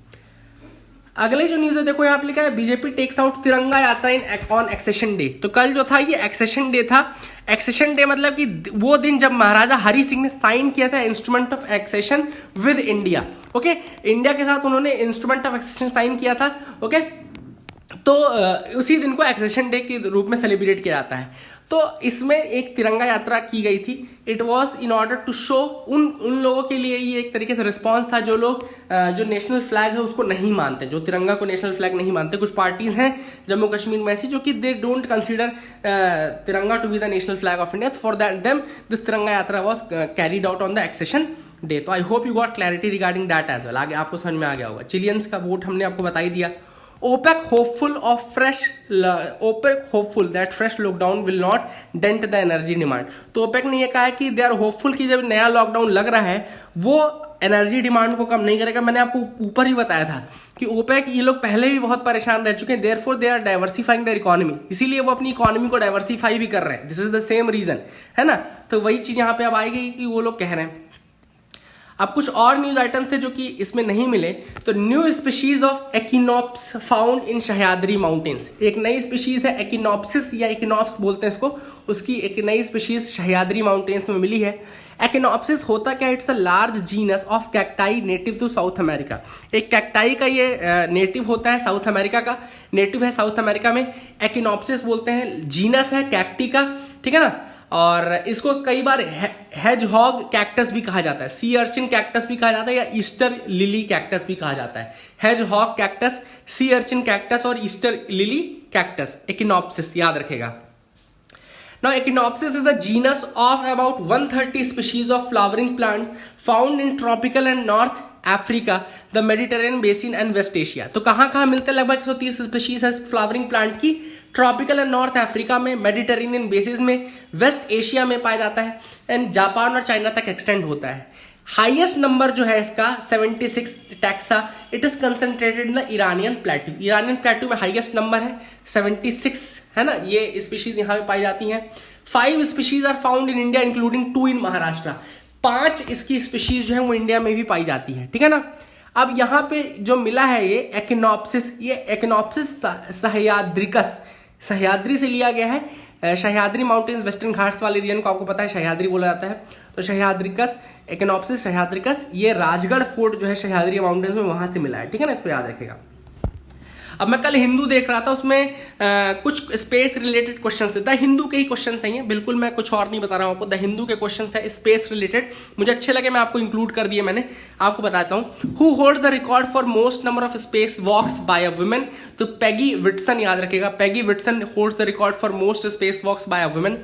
Speaker 1: अगले जो न्यूज है देखो, यहाँ पे लिखा है बीजेपी टेक्स आउट तिरंगा यात्रा इन ऑन एक्सेशन डे। तो कल जो था ये एक्सेशन डे था। एक्सेशन डे मतलब कि वो दिन जब महाराजा हरि सिंह ने साइन किया था instrument of accession with India. Okay, India के साथ उन्होंने इंस्ट्रूमेंट ऑफ एक्सेशन साइन किया था। ओके, तो उसी दिन को एक्सेशन डे के रूप में सेलिब्रेट किया जाता है। तो इसमें एक तिरंगा यात्रा की गई थी। It was in order to show उन लोगों के लिए ये एक तरीके से रिस्पॉन्स था जो लोग जो नेशनल फ्लैग है उसको नहीं मानते, जो तिरंगा को नेशनल फ्लैग नहीं मानते। कुछ पार्टीज हैं जम्मू कश्मीर में ऐसी जो कि they don't consider Tiranga to be the national flag of India. For that them this Tiranga Yatra was carried out on the accession day. तो I hope you got clarity regarding that as well. आगे आपको समझ में आ गया होगा। चिलियंस का वोट हमने आपको बता ही दिया। OPEC hopeful that fresh lockdown will not dent the energy demand। तो OPEC ने ये कहा है कि दे आर होपफुल कि जब नया लॉकडाउन लग रहा है वो एनर्जी डिमांड को कम नहीं करेगा। मैंने आपको ऊपर ही बताया था कि OPEC ये लोग पहले भी बहुत परेशान रह चुके हैं, therefore they are diversifying their economy, इसीलिए वो अपनी इकोनॉमी को डाइवर्सिफाई भी कर रहे हैं। This is the same reason, है ना। तो वही चीज यहाँ पे अब आई गई कि वो लोग कह रहे हैं। अब कुछ और न्यूज आइटम्स थे जो कि इसमें नहीं मिले। तो new species of echinops found in Sahyadri mountains. एक नई स्पीशीज है एक्िनॉप्सिस या एक्िनॉप्स बोलते हैं इसको, उसकी एक नई स्पीशीज सह्याद्री माउंटेन्स में मिली है। एक्िनॉप्सिस होता क्या? It's a large genus of cacti native to South America. एक कैक्टाई का ये नेटिव होता है साउथ अमेरिका का, नेटिव है साउथ अमेरिका में। एक्िनॉप्सिस बोलते हैं, जीनस है कैक्टी का, ठीक है ना। और इसको कई बार हेजहॉग कैक्टस भी कहा जाता है, सी अर्चिन कैक्टस भी कहा जाता है, या ईस्टर लिली कैक्टस भी कहा जाता है। Hedgehog cactus, sea urchin cactus और ईस्टर लिली कैक्टस, एक्िनॉप्सिस याद रखेगा। Now Echinopsis is a genus of about 130 species of flowering plants found in tropical and North Africa, the Mediterranean basin and West Asia। तो कहाँ मिलते हैं? लगभग 130 species है flowering plant की। ट्रॉपिकल एंड नॉर्थ अफ्रीका में, मेडिटेरेनियन बेसिस में, waste Asia में पाया जाता है एंड जापान और चाइना तक एक्सटेंड होता है। हाईएस्ट नंबर जो है इसका 76 taxa, it is concentrated in the Iranian plateau. Iranian plateau में हाईएस्ट नंबर है 76, है ना। ये स्पीशीज यहाँ पे पाई जाती हैं। 5 species are found in India including 2 in Maharashtra. 5 इसकी स्पीशीज जो है वो इंडिया में भी पाई जाती है, ठीक है ना। अब यहाँ पे जो मिला है ये एक्िनॉप्सिस, ये एक्िनॉप्सिस सह्याद्रिकस, सह्याद्री से लिया गया है। सह्याद्री माउंटेन्स वेस्टर्न घाट्स वाले रीजन को आपको पता है सह्याद्री बोला जाता है। तो सह्याद्रिकस एक्नोप्सिस सह्याद्रिकस, ये राजगढ़ फोर्ट जो है सह्याद्री माउंटेन्स में, वहां से मिला है, ठीक है ना, इसको याद रखेगा। अब मैं कल हिंदू देख रहा था, उसमें कुछ स्पेस रिलेटेड क्वेश्चंस थे, द हिंदू के ही क्वेश्चंस हैं, बिल्कुल मैं कुछ और नहीं बता रहा हूं आपको, द हिंदू के क्वेश्चंस है स्पेस रिलेटेड, मुझे अच्छे लगे, मैं आपको इंक्लूड कर दिए मैंने, आपको बताता हूं। Who holds the record for most number of space walks by a women? तो पैगी विटसन याद रखेगा, Peggy Whitson holds the record for most space walks by a women.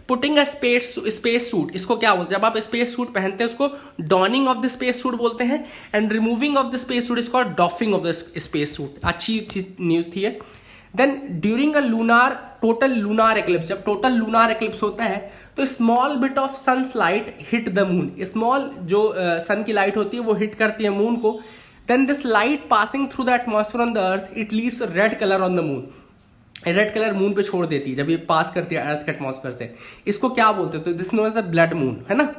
Speaker 1: Putting a space suit, इसको क्या बोलते हैं? जब आप space suit पहनते हैं उसको donning of the space suit बोलते हैं, and removing of the space suit इसको doffing of the space suit. अच्छी न्यूज थी ये। Then during a total lunar eclipse, जब टोटल लूनार एक्लिप्स होता है तो small bit of sun's light hit the moon, small जो सन की लाइट होती है वो हिट करती है मून को। Then this light passing through the atmosphere on the earth it leaves red colour on the moon, red colour moon पे छोड़ देती है जब ये पास करती है अर्थ के एटमॉस्फेयर से, इसको क्या बोलते हैं? तो this known as the blood moon, है ना।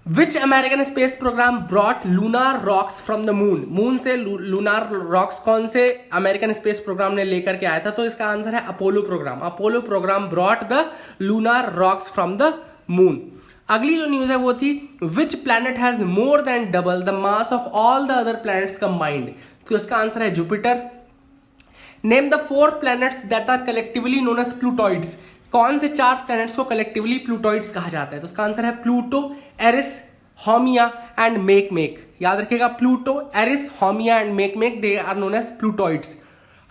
Speaker 1: Which American space program brought lunar rocks from the moon? Moon से लूनार रॉक्स कौन से अमेरिकन स्पेस प्रोग्राम ने लेकर के आया था? तो इसका आंसर है Apollo programme. Apollo programme brought the lunar rocks from the moon. अगली जो न्यूज है वो थी which planet has more than double the mass of all the other planets combined? तो इसका आंसर है Jupiter. Name the 4 planets that are collectively known as plutoids. कौन से 4 प्लैनेट्स को कलेक्टिवली प्लूटॉइड्स कहा जाता है? तो इसका आंसर है Pluto, Eris, Haumea and Makemake. याद रखिएगा, Pluto, Eris, Haumea and Makemake, they are known as plutoids.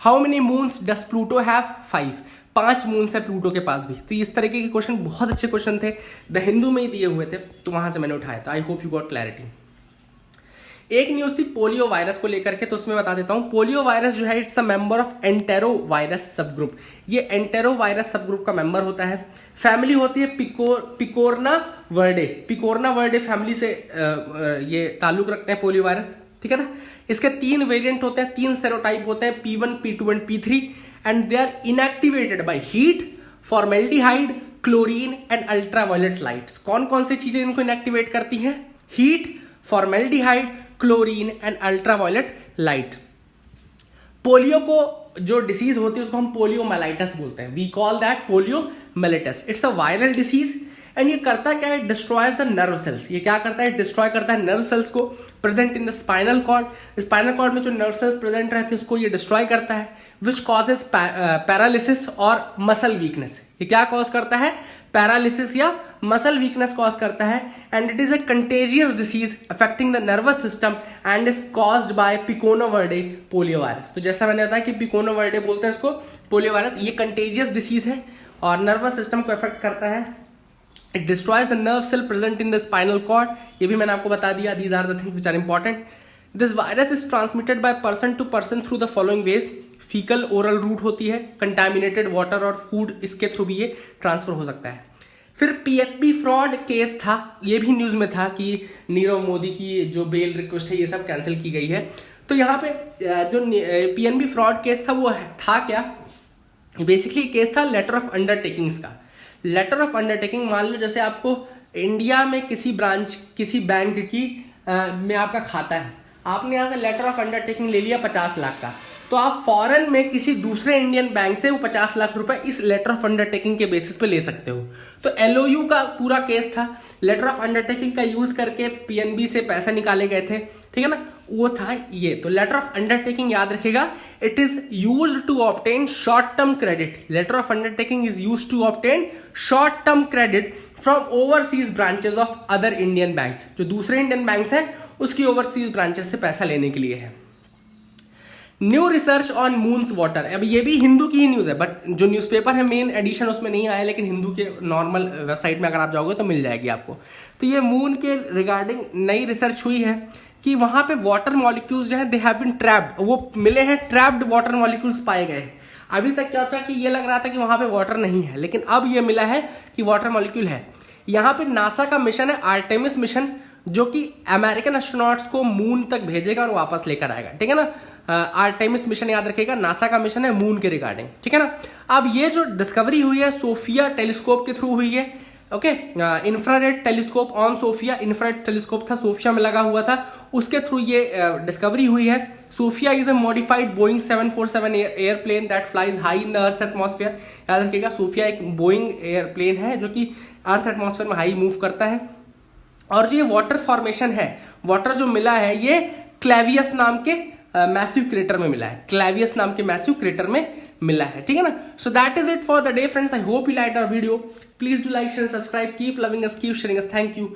Speaker 1: How many moons does Pluto have? 5। 5 moons है प्लूटो के पास भी। तो इस तरीके के क्वेश्चन बहुत अच्छे क्वेश्चन थे, द हिंदू में ही दिए हुए थे, तो वहां से मैंने उठाया था। आई होप यू गॉट क्लैरिटी। एक न्यूज थी पोलियो वायरस को लेकर के, तो उसमें बता देता हूं। पोलियो वायरस जो है it's a member of entero virus sub group. ये एंटेरो वायरस सब ग्रुप का मेंबर होता है। फैमिली होती है picornaviridae. Picornaviridae family से ये ताल्लुक रखते हैं पोलियो वायरस, ठीक है ना। इसके 3 वेरिएंट होते हैं, 3 सेरोटाइप होते हैं, P1, P2 and P3, and they are inactivated by heat, formaldehyde, chlorine and ultraviolet lights. कौन कौन सी चीजें इनको इनएक्टिवेट करती हैं? Heat, formaldehyde, chlorine and ultraviolet light. Polio को जो डिसीज होती है उसको हम पोलियोमाइलाइटिस बोलते हैं। We call that poliomyelitis. It's a viral disease and ये करता क्या है? Destroys the nerve cells. ये क्या करता है? डिस्ट्रॉय करता है नर्व सेल्स को present in the spinal cord. Spinal cord में जो नर्व सेल्स प्रेजेंट रहते हैं उसको ये डिस्ट्रॉय करता है, विच कॉजेज पैरालिसिस और मसल वीकनेस। ये क्या कॉज करता है? पैरालिसिस या मसल वीकनेस कॉज करता है। And it is a contagious disease affecting the nervous system and is caused by picornaviridae polio virus. तो जैसा मैंने बताया कि पिकोनोवर्डे बोलते हैं इसको पोलियो वायरस, ये कंटेजियस डिसीज है और नर्वस सिस्टम को अफेक्ट करता है। It destroys the nerve cell present in the spinal cord. ये भी मैंने आपको बता दिया। These are the things which are important. This virus is transmitted by person to person through the following ways. Faecal oral route होती है, contaminated water और food, इसके थ्रू भी ये ट्रांसफर हो सकता है। फिर पीएनबी फ्रॉड केस था, ये भी न्यूज में था कि नीरव मोदी की जो बेल रिक्वेस्ट है ये सब कैंसिल की गई है। तो यहाँ पे जो पीएनबी फ्रॉड केस था वो था क्या? बेसिकली केस था लेटर ऑफ अंडरटेकिंग्स का। लेटर ऑफ अंडरटेकिंग, मान लो जैसे आपको इंडिया में किसी ब्रांच, किसी बैंक की में आपका खाता है, आपने यहाँ से लेटर ऑफ अंडरटेकिंग ले लिया 50 लाख का, तो आप फॉरेन में किसी दूसरे इंडियन बैंक से वो 50 लाख रुपए इस लेटर ऑफ अंडरटेकिंग के बेसिस पे ले सकते हो। तो एलओयू का पूरा केस था, लेटर ऑफ अंडरटेकिंग का यूज करके पीएनबी से पैसे निकाले गए थे, ठीक है ना, वो था ये। तो लेटर ऑफ अंडरटेकिंग याद रखिएगा, it is used to obtain short term credit. Letter of undertaking is used to obtain short term credit from overseas branches of other Indian banks. जो दूसरे इंडियन बैंक्स हैं उसकी ओवरसीज ब्रांचेस से पैसा लेने के लिए है। New research on moons water. अब ये भी हिंदू की ही न्यूज है, बट जो न्यूज़पेपर है मेन एडिशन उसमें नहीं आया, लेकिन हिंदू के नॉर्मल वेबसाइट में अगर आप जाओगे तो मिल जाएगी आपको। तो ये मून के रिगार्डिंग नई रिसर्च हुई है कि वहां पे वाटर मॉलिक्यूल्स जो है दे हैव बीन ट्रैप्ड, वो मिले हैं, ट्रैप्ड वाटर मॉलिक्यूल्स पाए गए। अभी तक क्या था कि ये लग रहा था कि वहां पे वाटर नहीं है, लेकिन अब ये मिला है कि वाटर मॉलिक्यूल है। यहाँ पे नासा का मिशन है आर्टेमिस मिशन, जो कि अमेरिकन एस्ट्रोनॉट्स को मून तक भेजेगा और वापस लेकर आएगा, ठीक है ना। आर्टेमिस मिशन याद रखिएगा, नासा का मिशन है मून के रिगार्डिंग, ठीक है ना। अब ये जो डिस्कवरी हुई है सोफिया टेलीस्कोप के थ्रू हुई है, okay. Infrared telescope on SOFIA, infrared telescope था सोफिया में लगा हुआ था, उसके थ्रू ये डिस्कवरी हुई है। SOFIA is a modified Boeing 747 airplane that flies high in the earth atmosphere. याद रखिएगा, सोफिया एक बोइंग एयरप्लेन है जो कि अर्थ एटमॉस्फेयर में हाई मूव करता है। और जो ये वाटर फॉर्मेशन है, वाटर जो मिला है ये क्लेवियस नाम के मैसिव क्रेटर में मिला है, क्लेवियस नाम के मैसिव क्रेटर में मिला है, ठीक है ना। So that is it for the day friends, I hope you like our video, please do like share subscribe, keep loving us, keep sharing us, thank you.